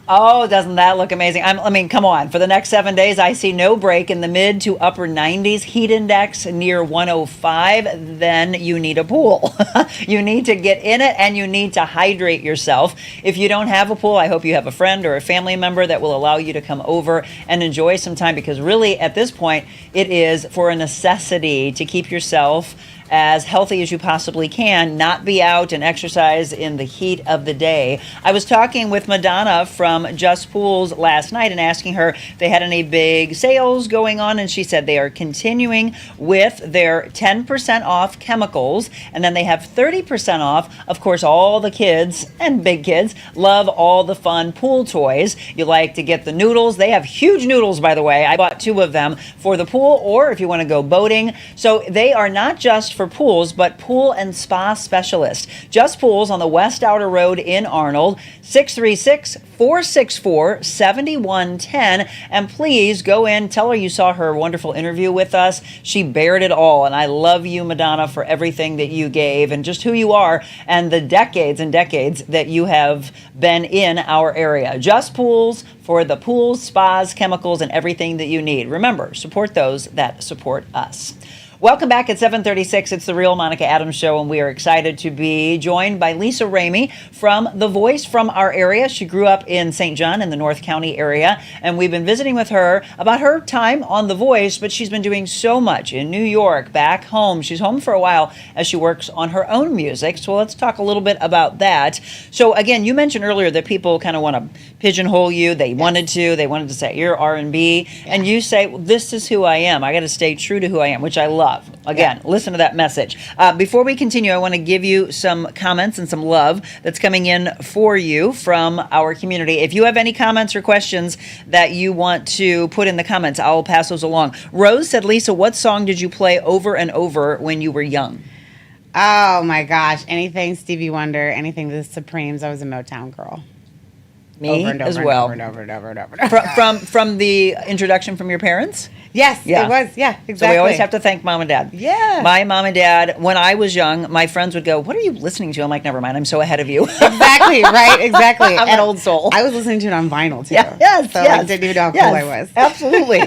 A: Oh, doesn't that look amazing? I mean, come on. For the next 7 days, I see no break in the mid to upper 90s, heat index near 105. Then you need a pool. You need to get in it, and you need to hydrate yourself. If you don't have a pool, I hope you have a friend or a family member that will allow you to come over and enjoy some time, because really, at this point, it is for a necessity to keep yourself as healthy as you possibly can, not be out and exercise in the heat of the day. I was talking with Madonna from Just Pools last night and asking her if they had any big sales going on, and she said they are continuing with their 10% off chemicals, and then they have 30% off. Of course, all the kids and big kids love all the fun pool toys. You like to get the noodles. They have huge noodles, by the way. I bought 2 of them for the pool, or if you want to go boating. So they are not just for pools, but pool and spa specialist. Just Pools on the West Outer Road in Arnold, 636-464-7110. And please go in, tell her you saw her wonderful interview with us. She bared it all. And I love you, Madonna, for everything that you gave and just who you are and the decades and decades that you have been in our area. Just Pools for the pools, spas, chemicals, and everything that you need. Remember, support those that support us. Welcome back at 7:36. It's the Real Monica Adams Show, and we are excited to be joined by Lisa Ramey from The Voice from our area. She grew up in St. John in the North County area, and we've been visiting with her about her time on The Voice, but she's been doing so much in New York, back home. She's home for a while as she works on her own music, so let's talk a little bit about that. So again, you mentioned earlier that people kind of want to pigeonhole you. They wanted to say you're R&B, and you say, well, this is who I am. I got to stay true to who I am, which I love. Again, listen to that message. Before we continue, I want to give you some comments and some love that's coming in for you from our community. If you have any comments or questions that you want to put in the comments, I'll pass those along. Rose said, Lisa, what song did you play over and over when you were young?
K: Oh my gosh, anything Stevie Wonder, anything The Supremes. I was a Motown girl.
A: Me
K: over and over
A: as well.
K: And over and over and over and over.
A: From the introduction from your parents?
K: Yes, it was. Yeah, exactly.
A: So we always have to thank mom and dad.
K: Yeah.
A: My mom and dad, when I was young, my friends would go, what are you listening to? I'm like, never mind, I'm so ahead of you.
K: Exactly, right, exactly.
A: I'm an old soul.
K: I was listening to it on vinyl, too.
A: Yes,
K: so I didn't even know how cool I was.
A: Absolutely.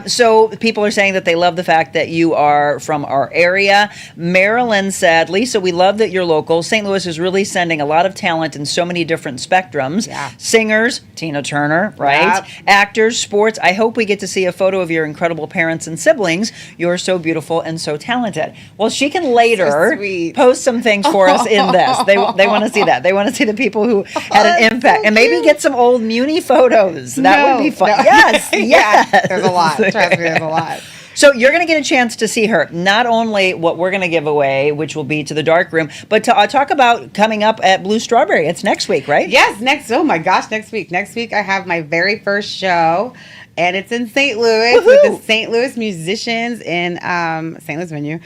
A: So people are saying that they love the fact that you are from our area. Marilyn said, Lisa, we love that you're local. St. Louis is really sending a lot of talent in so many different spectrums.
K: Yeah.
A: Singers, Tina Turner, right?
K: Yep.
A: Actors, sports. I hope we get to see a photo of your incredible parents and siblings. You're so beautiful and so talented. Well, she can later post some things for us in this. They want to see that. They want to see the people who had an impact.
K: so
A: and maybe get some old Muny photos. That would be fun.
K: No.
A: Yes, yes.
K: Yeah, there's a lot. Trust me, there's a lot.
A: So you're going to get a chance to see her, not only what we're going to give away, which will be to the dark room, but to talk about coming up at Blue Strawberry. It's next week, right?
K: Yes, oh my gosh, next week. Next week I have my very first show. And it's in St. Louis with the St. Louis musicians in St. Louis venue,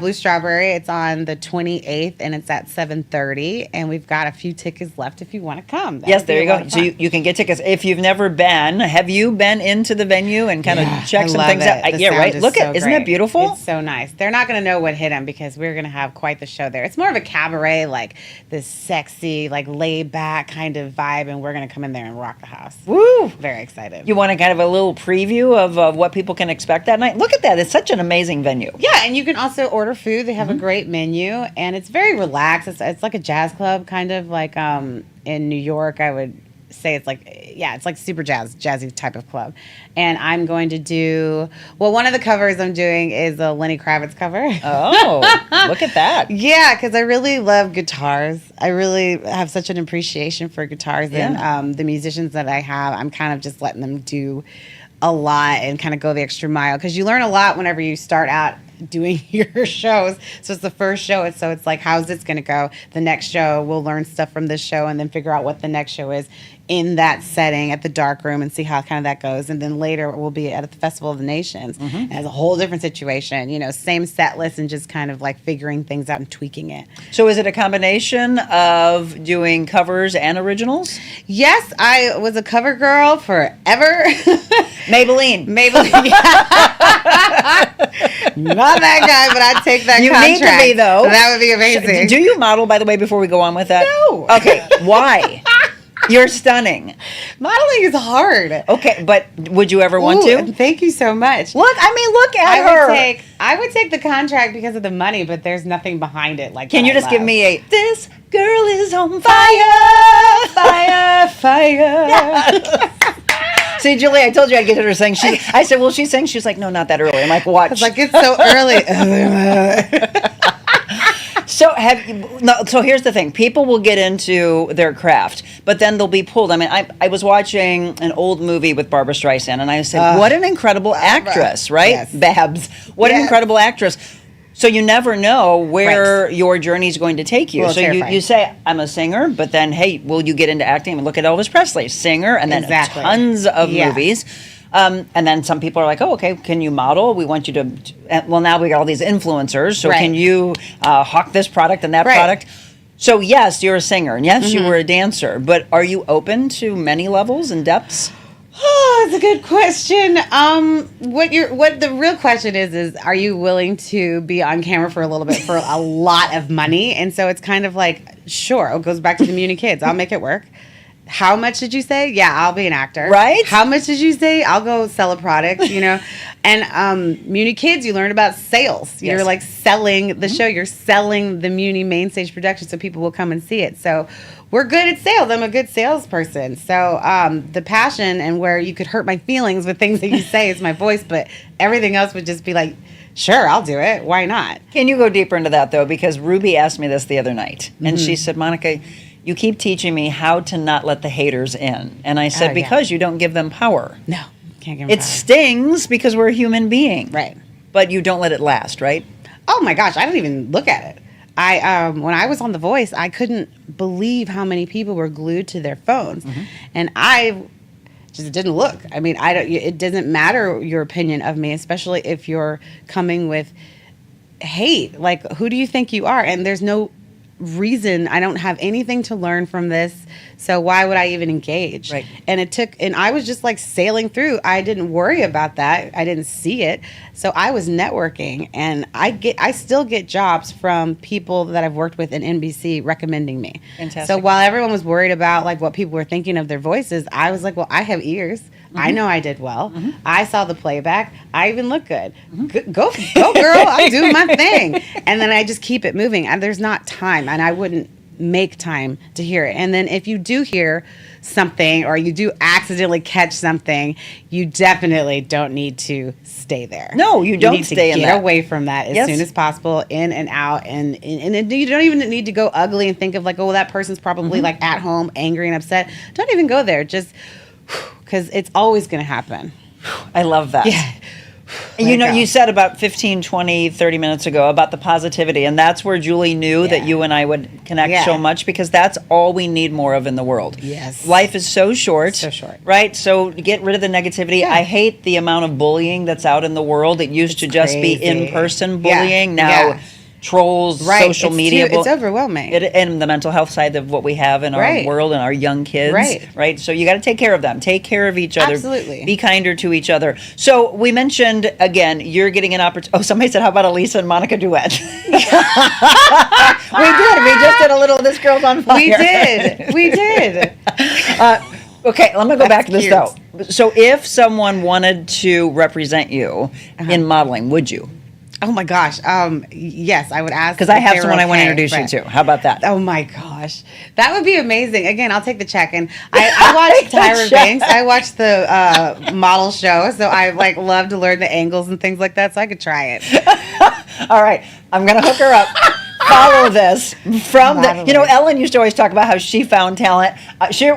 K: Blue Strawberry. It's on the 28th, and it's at 7:30. And we've got a few tickets left if you want to come.
A: Yes, there you go. So you can get tickets. If you've never been, have you been into the venue and kind of check some things out? Yeah, right? Look at, isn't that beautiful?
K: It's so nice. They're not going to know what hit them because we're going to have quite the show there. It's more of a cabaret, like this sexy, like laid back kind of vibe, and we're going to come in there and rock the house.
A: Woo!
K: Very excited.
A: You want to kind of a little preview of what people can expect that night? Look at that. It's such an amazing venue.
K: Yeah, and you can also order food. They have a great menu, and it's very relaxed. It's like a jazz club, kind of like in New York, I would say it's like super jazzy type of club. And I'm going to do, one of the covers I'm doing is a Lenny Kravitz cover.
A: Oh, look at that.
K: Yeah, because I really love guitars. I really have such an appreciation for guitars. And the musicians that I have, I'm kind of just letting them do a lot and kind of go the extra mile, because you learn a lot whenever you start out doing your shows. So it's the first show, so it's like, how's this going to go? The next show, we'll learn stuff from this show and then figure out what the next show is in that setting at the dark room and see how kind of that goes. And then later we'll be at the Festival of the Nations. And it's a whole different situation, you know, same set list and just kind of like figuring things out and tweaking it.
A: So is it a combination of doing covers and originals?
K: Yes, I was a cover girl forever.
A: Maybelline.
K: Maybelline. Not that guy, but I'd take that
A: You
K: contract.
A: need to be, though.
K: That would be amazing.
A: Do you model, by the way, before we go on with that?
K: No.
A: Okay, why? You're stunning.
K: Modeling is hard.
A: Okay, but would you ever want to?
K: Thank you so much.
A: Look at her.
K: I would take the contract because of the money, but there's nothing behind it. Like,
A: Can you just give me a, this girl is on fire,
K: fire.
A: See, Julie, I told you I'd get her to sing. I said, will she sing? She's like, no, not that early. I'm like, watch.
K: It's like, it's so early.
A: So here's the thing. People will get into their craft, but then they'll be pulled. I mean, I was watching an old movie with Barbra Streisand, and I said, what an incredible actress, right?
K: Yes.
A: Babs. What an incredible actress. So you never know where your journey is going to take you.
K: Well,
A: so you say, I'm a singer, but then, hey, will you get into acting? I mean, look at Elvis Presley, singer, and then tons of movies. And then some people are like, oh, okay, can you model? We want you to, well, now we got all these influencers. So can you hawk this product and that product? So yes, you're a singer. And yes, you were a dancer. But are you open to many levels and depths?
K: Oh, that's a good question. What the real question is are you willing to be on camera for a little bit for a lot of money? And so it's kind of like, sure, it goes back to the Muny kids. I'll make it work. How much did you say? Yeah, I'll be an actor.
A: Right?
K: How much did you say? I'll go sell a product, you know? And Muny Kids, you learn about sales. You're like selling the show. You're selling the Muny main stage production so people will come and see it. So we're good at sales. I'm a good salesperson. So the passion and where you could hurt my feelings with things that you say is my voice, but everything else would just be like, sure, I'll do it. Why not?
A: Can you go deeper into that, though? Because Ruby asked me this the other night. And she said, Monica, you keep teaching me how to not let the haters in. And I said, because you don't give them power.
K: No, can't give them
A: power. It stings because we're a human being.
K: Right.
A: But you don't let it last, right?
K: Oh my gosh, I don't even look at it. When I was on The Voice, I couldn't believe how many people were glued to their phones. And I just didn't look. I mean, it doesn't matter your opinion of me, especially if you're coming with hate. Like, who do you think you are? And there's no reason. I don't have anything to learn from this, so why would I even engage? Right. And I was just like sailing through. I didn't worry about that. I didn't see it, so I was networking, and I still get jobs from people that I've worked with in NBC recommending me.
A: Fantastic.
K: So while everyone was worried about like what people were thinking of their voices, I was like, well, I have ears. I know I did well. I saw the playback. I even look good. Go girl. I'm doing my thing. And then I just keep it moving. And there's not time. And I wouldn't make time to hear it. And then if you do hear something or you do accidentally catch something, you definitely don't need to stay there.
A: No, you don't stay in that.
K: Get away from that as soon as possible, in and out. And you don't even need to go ugly and think of like, oh, that person's probably like at home angry and upset. Don't even go there. Just because it's always going to happen.
A: I love that.
K: Yeah.
A: You know, you said about 15, 20, 30 minutes ago about the positivity, and that's where Julie knew that you and I would connect so much, because that's all we need more of in the world.
K: Yes.
A: Life is so short.
K: So short.
A: Right? So get rid of the negativity.
K: Yeah.
A: I hate the amount of bullying that's out in the world. It used to just be in-person bullying. Now trolls, social media.
K: It's overwhelming.
A: And the mental health side of what we have in our world and our young kids. Right. So you got to take care of them. Take care of each other.
K: Absolutely.
A: Be kinder to each other. So we mentioned, again, you're getting an opportunity. Oh, somebody said, how about a Lisa and Monica duet? We did. We just did a little This Girl's on Fire.
K: We did.
A: Okay, let me go back to this, though. So if someone wanted to represent you in modeling, would you?
K: Oh my gosh. Yes, I would ask.
A: Because I have someone I want to introduce you to. How about that?
K: Oh my gosh. That would be amazing. Again, I'll take the check. And I watched Tyra Banks. I watched the model show. So I like love to learn the angles and things like that. So I could try it.
A: All right. I'm going to hook her up. follow this from the, Ellen used to always talk about how she found talent.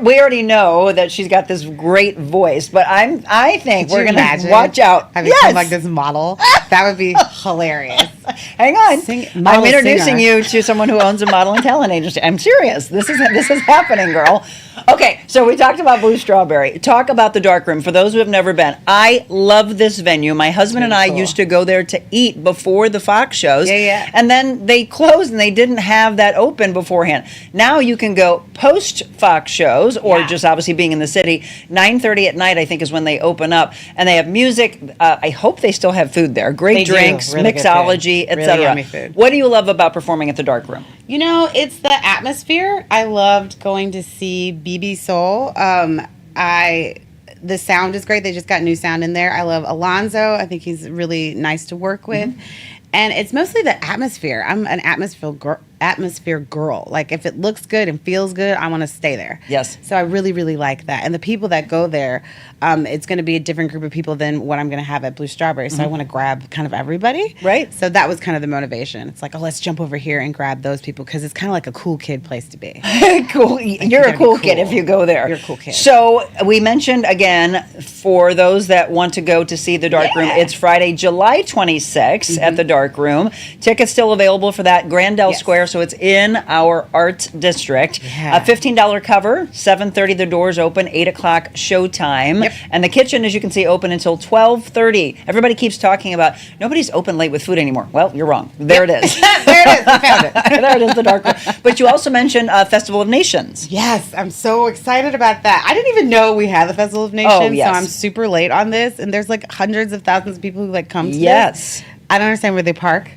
A: We already know that she's got this great voice, but I think we're going to watch out.
K: Have you become like this model? That would be hilarious.
A: Hang on. I'm introducing you to someone who owns a model and talent agency. I'm serious. This is happening, girl. Okay, so we talked about Blue Strawberry. Talk about the Dark Room. For those who have never been, I love this venue. My husband and I used to go there to eat before the Fox shows.
K: Yeah.
A: And then they closed and they didn't have that open beforehand. Now you can go post Fox shows or just obviously being in the city. 9:30 at night, I think, is when they open up. And they have music. I hope they still have food there. Great drinks, mixology, etc.
K: Yummy food.
A: What do you love about performing at the Dark Room?
K: It's the atmosphere. I loved going to see BB Soul. The sound is great. They just got new sound in there. I love Alonzo. I think he's really nice to work with. And it's mostly the atmosphere. I'm an atmosphere girl. Like, if it looks good and feels good, I want to stay there.
A: Yes.
K: So I really, really like that. And the people that go there, it's going to be a different group of people than what I'm going to have at Blue Strawberry. So I want to grab kind of everybody.
A: Right.
K: So that was kind of the motivation. It's like, let's jump over here and grab those people because it's kind of like a cool kid place to be.
A: Cool. You're a cool kid if you go there.
K: You're a cool kid.
A: So we mentioned, again, for those that want to go to see the Dark Room, it's Friday, July 26th at the Dark Room. Tickets still available for that. Grandel Square, so it's in our art district. A $15 cover, 7:30 the doors open, 8 o'clock showtime. And the kitchen, as you can see, open until 12:30. Everybody keeps talking about nobody's open late with food anymore. Well, you're wrong. There it is.
K: There it is. We found it.
A: There it is, the Dark Room. But you also mentioned Festival of Nations.
K: Yes, I'm so excited about that. I didn't even know we had the Festival of Nations,
A: Oh, yes.
K: so I'm super late on this. And there's like hundreds of thousands of people who come to
A: Yes.
K: this. I don't understand where they park.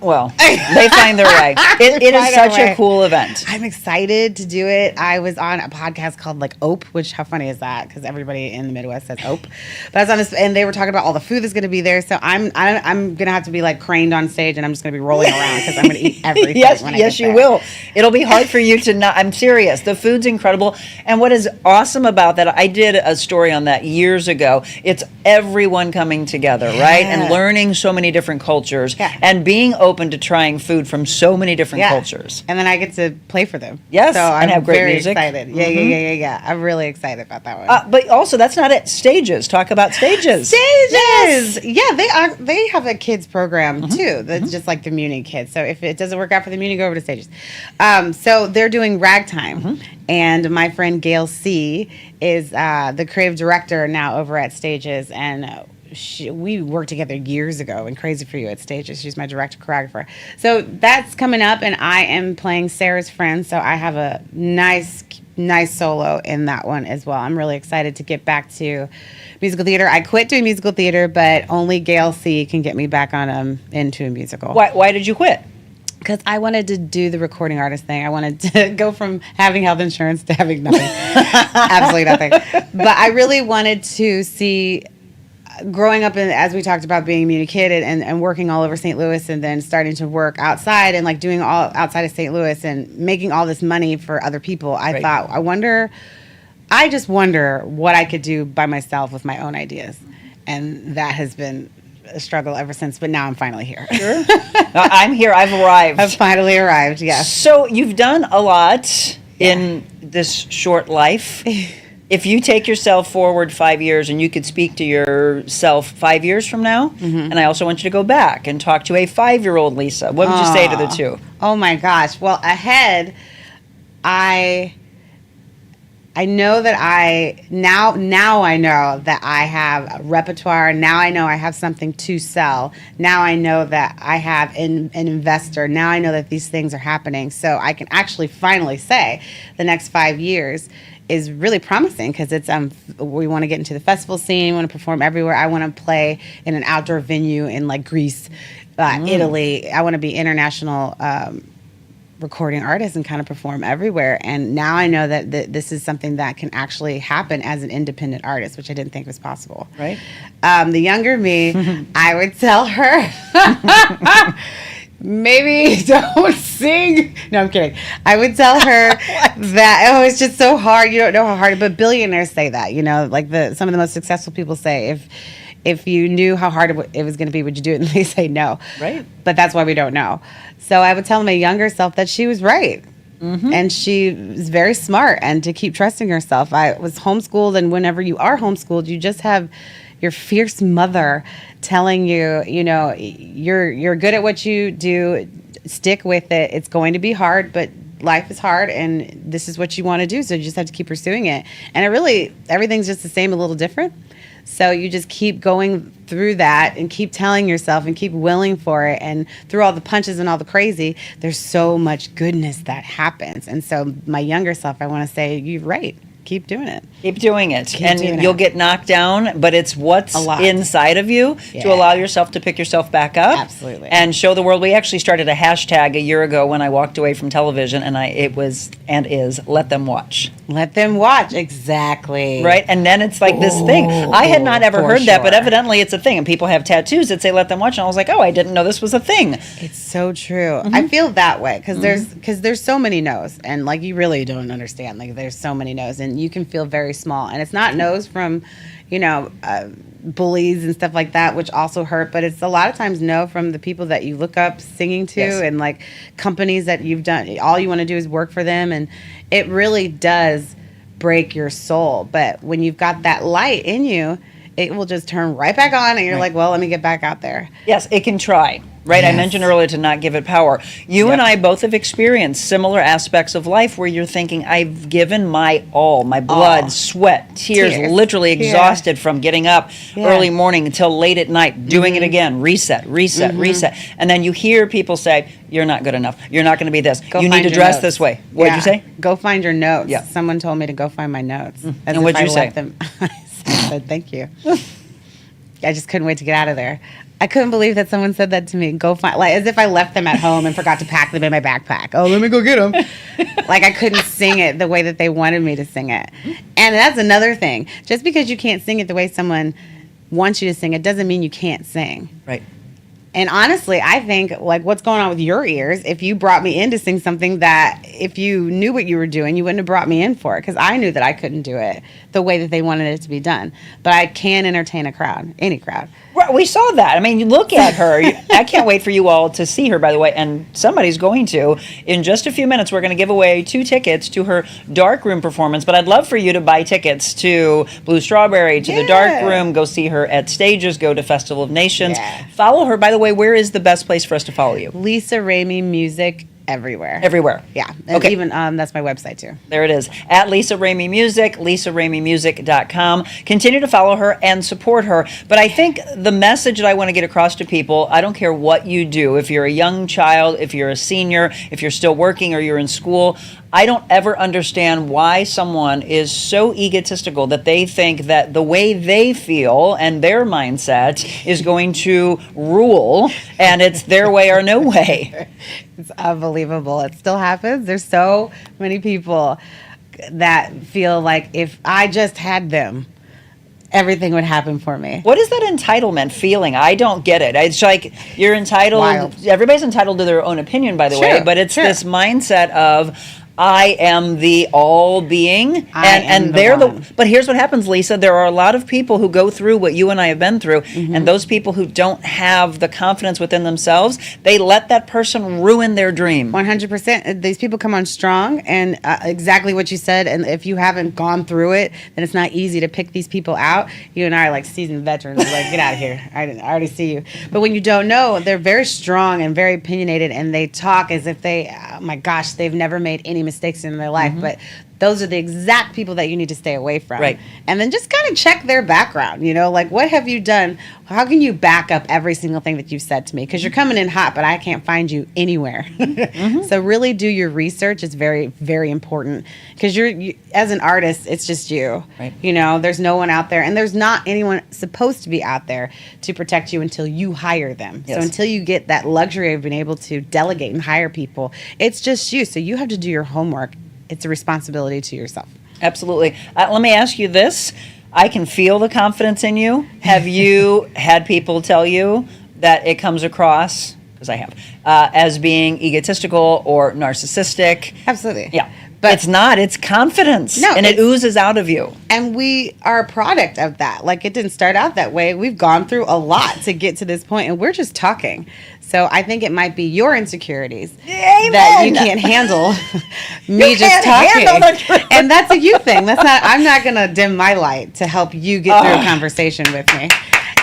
A: Well, they find their way. It is such a cool event.
K: I'm excited to do it. I was on a podcast called Ope, which how funny is that? Because everybody in the Midwest says Ope. But I was on this, and they were talking about all the food that's going to be there. So I'm gonna have to be craned on stage, and I'm just gonna be rolling around because I'm gonna eat everything.
A: Yes, you will. It'll be hard for you to not. I'm serious. The food's incredible, and what is awesome about that? I did a story on that years ago. It's everyone coming together, right, and learning so many different cultures, and being open to trying food from so many different cultures.
K: And then I get to play for them.
A: Yes,
K: so
A: and
K: I'm
A: have great
K: very
A: music.
K: excited. Yeah. I'm really excited about that one.
A: But also, that's not it. Stages. Talk about stages.
K: Stages. Yeah, they have a kids program too. That's just like the Muny kids. So if it doesn't work out for the Muny, go over to Stages. So they're doing Ragtime, and my friend Gail C is the creative director now over at Stages, and we worked together years ago in Crazy For You at Stages. She's my director choreographer. So that's coming up, and I am playing Sarah's friend. So I have a nice solo in that one as well. I'm really excited to get back to musical theater. I quit doing musical theater, but only Gail C can get me back on into a musical.
A: Why did you quit?
K: Because I wanted to do the recording artist thing. I wanted to go from having health insurance to having nothing. Absolutely nothing. But I really wanted to see, growing up, as we talked about, being a Muny kid and working all over St. Louis, and then starting to work outside and doing all outside of St. Louis and making all this money for other people, I thought, I just wonder what I could do by myself with my own ideas. And that has been a struggle ever since, but now I'm finally here.
A: Sure. I'm here. I've arrived.
K: I've finally arrived, yes.
A: So you've done a lot in this short life. If you take yourself forward 5 years and you could speak to yourself 5 years from now, and I also want you to go back and talk to a 5-year-old Lisa, what would you say to the two?
K: Oh my gosh. Well, ahead, I know that now I know that I have a repertoire. Now I know I have something to sell. Now I know that I have an investor. Now I know that these things are happening. So I can actually finally say the next 5 years is really promising, because it's we want to get into the festival scene. We want to perform everywhere. I want to play in an outdoor venue in Greece, Italy. I want to be international recording artist and kind of perform everywhere. And now I know that this is something that can actually happen as an independent artist, which I didn't think was possible.
A: Right.
K: The younger me, I would tell her, maybe don't sing. No, I'm kidding. I would tell her that, it's just so hard. You don't know how hard, but billionaires say that, some of the most successful people say, if you knew how hard it was going to be, would you do it? And they say no.
A: Right.
K: But that's why we don't know. So I would tell my younger self that she was right. And she was very smart, and to keep trusting herself. I was homeschooled, and whenever you are homeschooled, you just have your fierce mother telling you, you know, you're good at what you do. Stick with it. It's going to be hard, but life is hard, and this is what you want to do. So you just have to keep pursuing it. And everything's just the same, a little different. So you just keep going through that and keep telling yourself and keep willing for it. And through all the punches and all the crazy, there's so much goodness that happens. And so my younger self, I want to say, you're right. Keep doing it.
A: Keep doing it.
K: Keep
A: and
K: doing
A: you'll
K: it.
A: get knocked down, but it's what's inside of you
K: Yeah.
A: to allow yourself to pick yourself back up.
K: Absolutely.
A: And show the world. We actually started a hashtag a year ago when I walked away from television, and it was and is let them watch.
K: Let them watch. Exactly.
A: Right? And then it's like this thing. I had not ever
K: for
A: heard that, but
K: sure.
A: evidently it's a thing. And people have tattoos that say let them watch. And I was like, oh, I didn't know this was a thing.
K: It's so true. I feel that way because there's so many no's, and like you really don't understand. Like there's so many no's, and you can feel very small. And it's not no's from, you know, bullies and stuff like that, which also hurt. But it's a lot of times no from the people that you look up singing to, and like companies that you've done. All you want to do is work for them, and it really does break your soul. But when you've got that light in you, it will just turn right back on, and you're like, well, let me get back out there.
A: Yes, it can try. Right?
K: Yes.
A: I mentioned earlier to not give it power. You and I both have experienced similar aspects of life where you're thinking, I've given my all, my blood, sweat, tears, literally exhausted from getting up early morning until late at night, doing it again, reset. And then you hear people say, you're not good enough. You're not going to be this. You need to dress this way. What did you say?
K: Go find your notes.
A: Yeah.
K: Someone told me to go find my notes.
A: And what'd you say?
K: I said, thank you. I just couldn't wait to get out of there. I couldn't believe that someone said that to me. Go find, like, as if I left them at home and forgot to pack them in my backpack. Oh, let me go get them. Like I couldn't sing it the way that they wanted me to sing it. And that's another thing. Just because you can't sing it the way someone wants you to sing it doesn't mean you can't sing.
A: Right.
K: And honestly, I think, like, what's going on with your ears, if you brought me in to sing something that if you knew what you were doing, you wouldn't have brought me in for it, because I knew that I couldn't do it the way that they wanted it to be done. But I can entertain a crowd, any crowd.
A: Right, we saw that. I mean, you look at her. I can't wait for you all to see her, by the way, and somebody's going to. In just a few minutes, we're going to give away 2 tickets to her Dark Room performance, but I'd love for you to buy tickets to Blue Strawberry, to the Dark Room, go see her at Stages, go to Festival of Nations. Follow her. By the way, where is the best place for us to follow you?
K: Lisa Ramey Music everywhere.
A: Everywhere.
K: Yeah. And even that's my website too.
A: There it is. At Lisa Ramey Music, LisaRameyMusic.com. Continue to follow her and support her. But I think the message that I want to get across to people, I don't care what you do, if you're a young child, if you're a senior, if you're still working or you're in school, I don't ever understand why someone is so egotistical that they think that the way they feel and their mindset is going to rule, and it's their way or no way.
K: It's unbelievable. It still happens. There's so many people that feel like if I just had them, everything would happen for me.
A: What is that entitlement feeling? I don't get it. It's like you're entitled.
K: Wild.
A: Everybody's entitled to their own opinion, by the way, but it's this mindset of I am the all being, and they're but here's what happens, Lisa. There are a lot of people who go through what you and I have been through, and those people who don't have the confidence within themselves, they let that person ruin their dream.
K: 100%. These people come on strong, and exactly what you said. And if you haven't gone through it, then it's not easy to pick these people out. You and I are like seasoned veterans. Like, get out of here. I already see you. But when you don't know, they're very strong and very opinionated, and they talk as if they, oh my gosh, they've never made any mistakes in their life. But those are the exact people that you need to stay away from.
A: Right.
K: And then just kind of check their background, you know, like what have you done? How can you back up every single thing that you've said to me? Because you're coming in hot, but I can't find you anywhere. So really do your research. It's very, very important, because you, as an artist, it's just you.
A: Right.
K: You know, there's no one out there, and there's not anyone supposed to be out there to protect you until you hire them.
A: Yes.
K: So until you get that luxury of being able to delegate and hire people, it's just you. So you have to do your homework. It's a responsibility to yourself.
A: Absolutely. Let me ask you this. I can feel the confidence in you. Have you had people tell you that it comes across, because I have, as being egotistical or narcissistic?
K: Absolutely.
A: Yeah.
K: But
A: it's not. It's confidence.
K: No,
A: and it oozes out of you.
K: And we are a product of that. Like, it didn't start out that way. We've gone through a lot to get to this point, and we're just talking. So I think it might be your insecurities that you can't handle me just talking. And that's a you thing. I'm not going to dim my light to help you get through a conversation with me.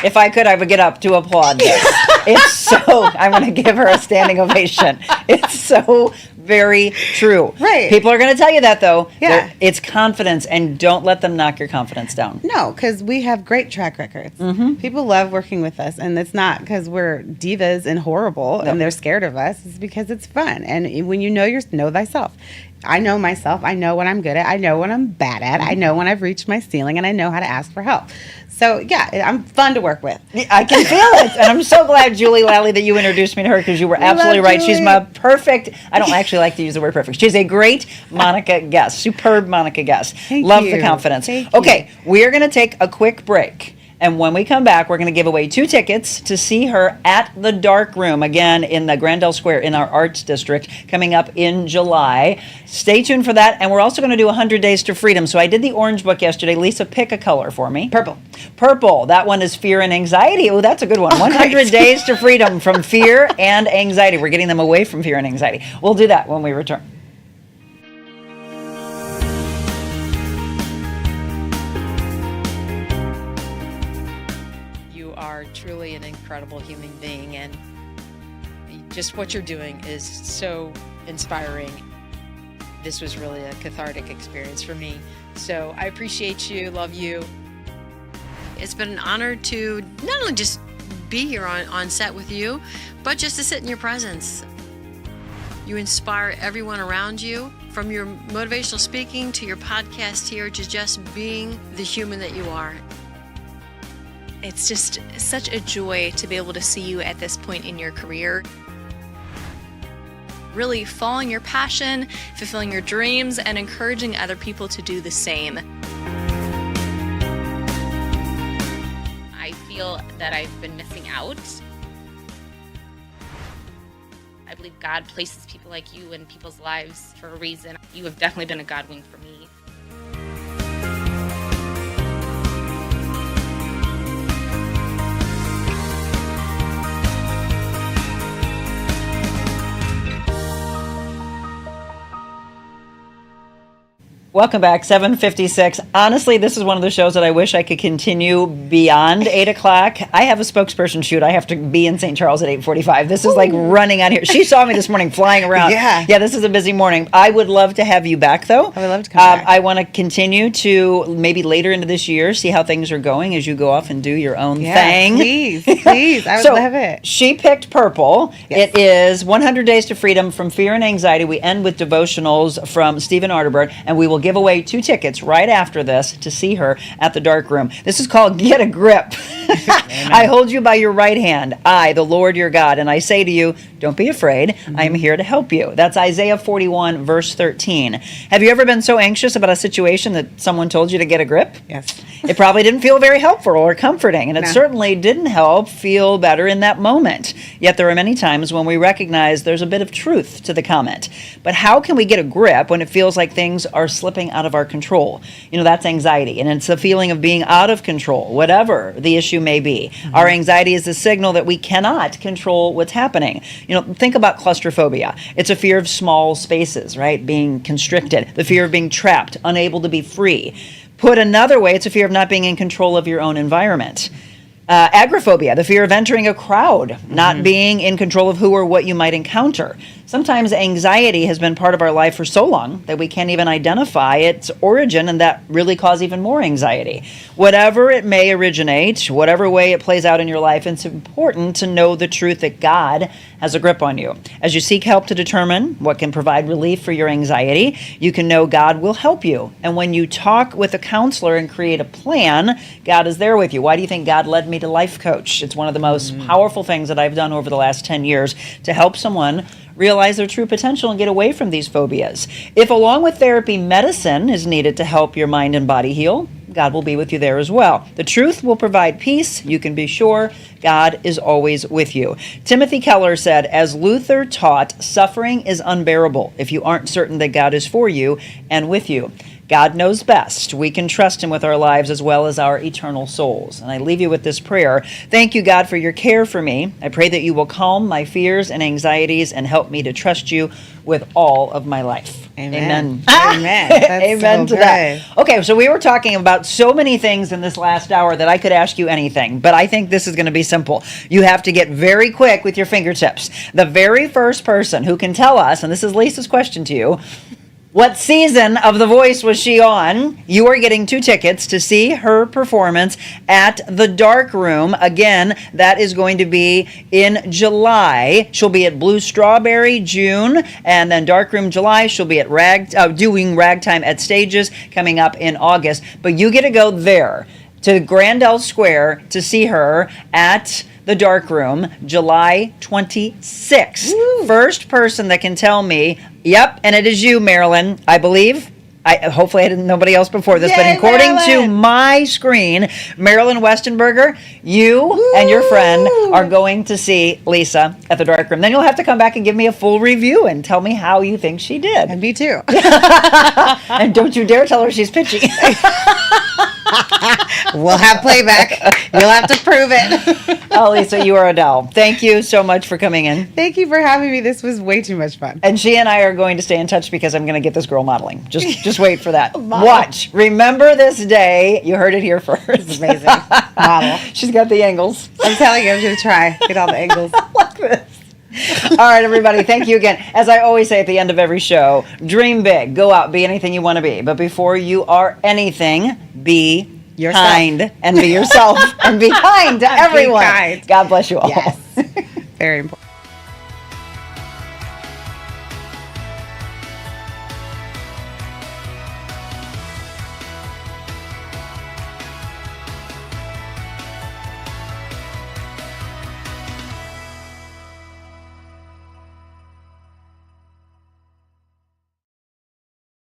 A: If I could, I would get up to applaud this. It's so, I want to give her a standing ovation. It's so very true.
K: Right.
A: People are going to tell you that, though.
K: Yeah.
A: It's confidence, and don't let them knock your confidence down.
K: No, because we have great track records. People love working with us, and it's not because we're divas and horrible and they're scared of us. It's because it's fun. And when you know thyself. I know myself. I know what I'm good at. I know what I'm bad at. I know when I've reached my ceiling, and I know how to ask for help. So, yeah, I'm fun to work with.
A: I can feel it. And I'm so glad, Julie Lally, that you introduced me to her, because you were absolutely right.
K: Julie.
A: She's my perfect, I don't actually like to use the word perfect. She's a great Monica guest, superb Monica guest. Love the confidence. Okay, we are going to take a quick break. And when we come back, we're going to give away 2 tickets to see her at the Dark Room, again, in the Grandel Square in our Arts District, coming up in July. Stay tuned for that. And we're also going to do 100 Days to Freedom. So I did the orange book yesterday. Lisa, pick a color for me.
K: Purple.
A: Purple. That one is fear and anxiety. Oh, that's a good one. 100 Days to Freedom from fear and anxiety. We're getting them away from fear and anxiety. We'll do that when we return.
U: Truly an incredible human being, and just what you're doing is so inspiring. This was really a cathartic experience for me, so I appreciate you, love you.
H: It's been an honor to not only just be here on set with you, but just to sit in your presence. You inspire everyone around you, from your motivational speaking to your podcast here, to just being the human that you are.
C: It's just such a joy to be able to see you at this point in your career. Really following your passion, fulfilling your dreams, and encouraging other people to do the same.
V: I feel that I've been missing out. I believe God places people like you in people's lives for a reason. You have definitely been a God wing for me.
A: Welcome back, 7:56. Honestly, this is one of the shows that I wish I could continue beyond 8 o'clock. I have a spokesperson shoot. I have to be in St. Charles at 8:45. This is like running out here. She saw me this morning flying around. Yeah, this is a busy morning. I would love to have you back, though.
K: I would love to come back.
A: I want to continue to maybe later into this year see how things are going as you go off and do your own thing.
K: Please. I would love it.
A: She picked purple. Yes. It is 100 Days to Freedom from Fear and Anxiety. We end with devotionals from Stephen Arterburn, and we will give away 2 tickets right after this to see her at the Dark Room. This is called Get a Grip. I hold you by your right hand, I, the Lord your God, and I say to you, don't be afraid. I am here to help you. That's Isaiah 41, verse 13. Have you ever been so anxious about a situation that someone told you to get a grip?
K: Yes.
A: It probably didn't feel very helpful or comforting, and it certainly didn't help feel better in that moment. Yet there are many times when we recognize there's a bit of truth to the comment. But how can we get a grip when it feels like things are slipping out of our control? You know, that's anxiety, and it's a feeling of being out of control, whatever the issue may be. Our anxiety is a signal that we cannot control what's happening. You know, think about claustrophobia. It's a fear of small spaces, right? Being constricted, the fear of being trapped, unable to be free. Put another way, it's a fear of not being in control of your own environment. Agoraphobia, the fear of entering a crowd, not being in control of who or what you might encounter. Sometimes anxiety has been part of our life for so long that we can't even identify its origin, and that really cause even more anxiety. Whatever it may originate, whatever way it plays out in your life, it's important to know the truth that God has a grip on you. As you seek help to determine what can provide relief for your anxiety, you can know God will help you. And when you talk with a counselor and create a plan, God is there with you. Why do you think God led me to Life Coach? It's one of the most powerful things that I've done over the last 10 years to help someone realize their true potential and get away from these phobias. If along with therapy, medicine is needed to help your mind and body heal, God will be with you there as well. The truth will provide peace. You can be sure God is always with you. Timothy Keller said, as Luther taught, suffering is unbearable if you aren't certain that God is for you and with you. God knows best. We can trust him with our lives as well as our eternal souls. And I leave you with this prayer. Thank you, God, for your care for me. I pray that you will calm my fears and anxieties and help me to trust you with all of my life.
K: Amen.
A: Amen.
K: Amen. That's
A: Amen
K: so
A: to that. Okay, so we were talking about so many things in this last hour that I could ask you anything, but I think this is going to be simple. You have to get very quick with your fingertips. The very first person who can tell us, and this is Lisa's question to you, what season of The Voice was she on? You are getting 2 tickets to see her performance at the Dark Room. Again, that is going to be in July. She'll be at Blue Strawberry June, and then Dark Room July. She'll be at doing Ragtime at Stages coming up in August. But you get to go there to Grandel Square to see her at the Dark Room, July 26th. Woo. First person that can tell me, yep, and it is you, Marilyn, I believe. Hopefully I didn't nobody else before this, but according to my screen, Marilyn Westenberger, you and your friend are going to see Lisa at the Dark Room. Then you'll have to come back and give me a full review and tell me how you think she did.
K: And me too.
A: And don't you dare tell her she's pitchy.
K: We'll have playback. You'll have to prove it.
A: Oh, Lisa, you are Adele. Thank you so much for coming in.
K: Thank you for having me. This was way too much fun.
A: And she and I are going to stay in touch because I'm going to get this girl modeling. Just wait for that. Watch. Remember this day. You heard it here first.
K: It's amazing. Model.
A: She's got the angles.
K: I'm telling you, I'm going to try. Get all the angles.
A: Like this. All right, everybody. Thank you again. As I always say at the end of every show, dream big. Go out. Be anything you want to be. But before you are anything, be yourself. Kind and be yourself and be kind to everyone.
K: Kind.
A: God bless you all.
K: Yes. Very important.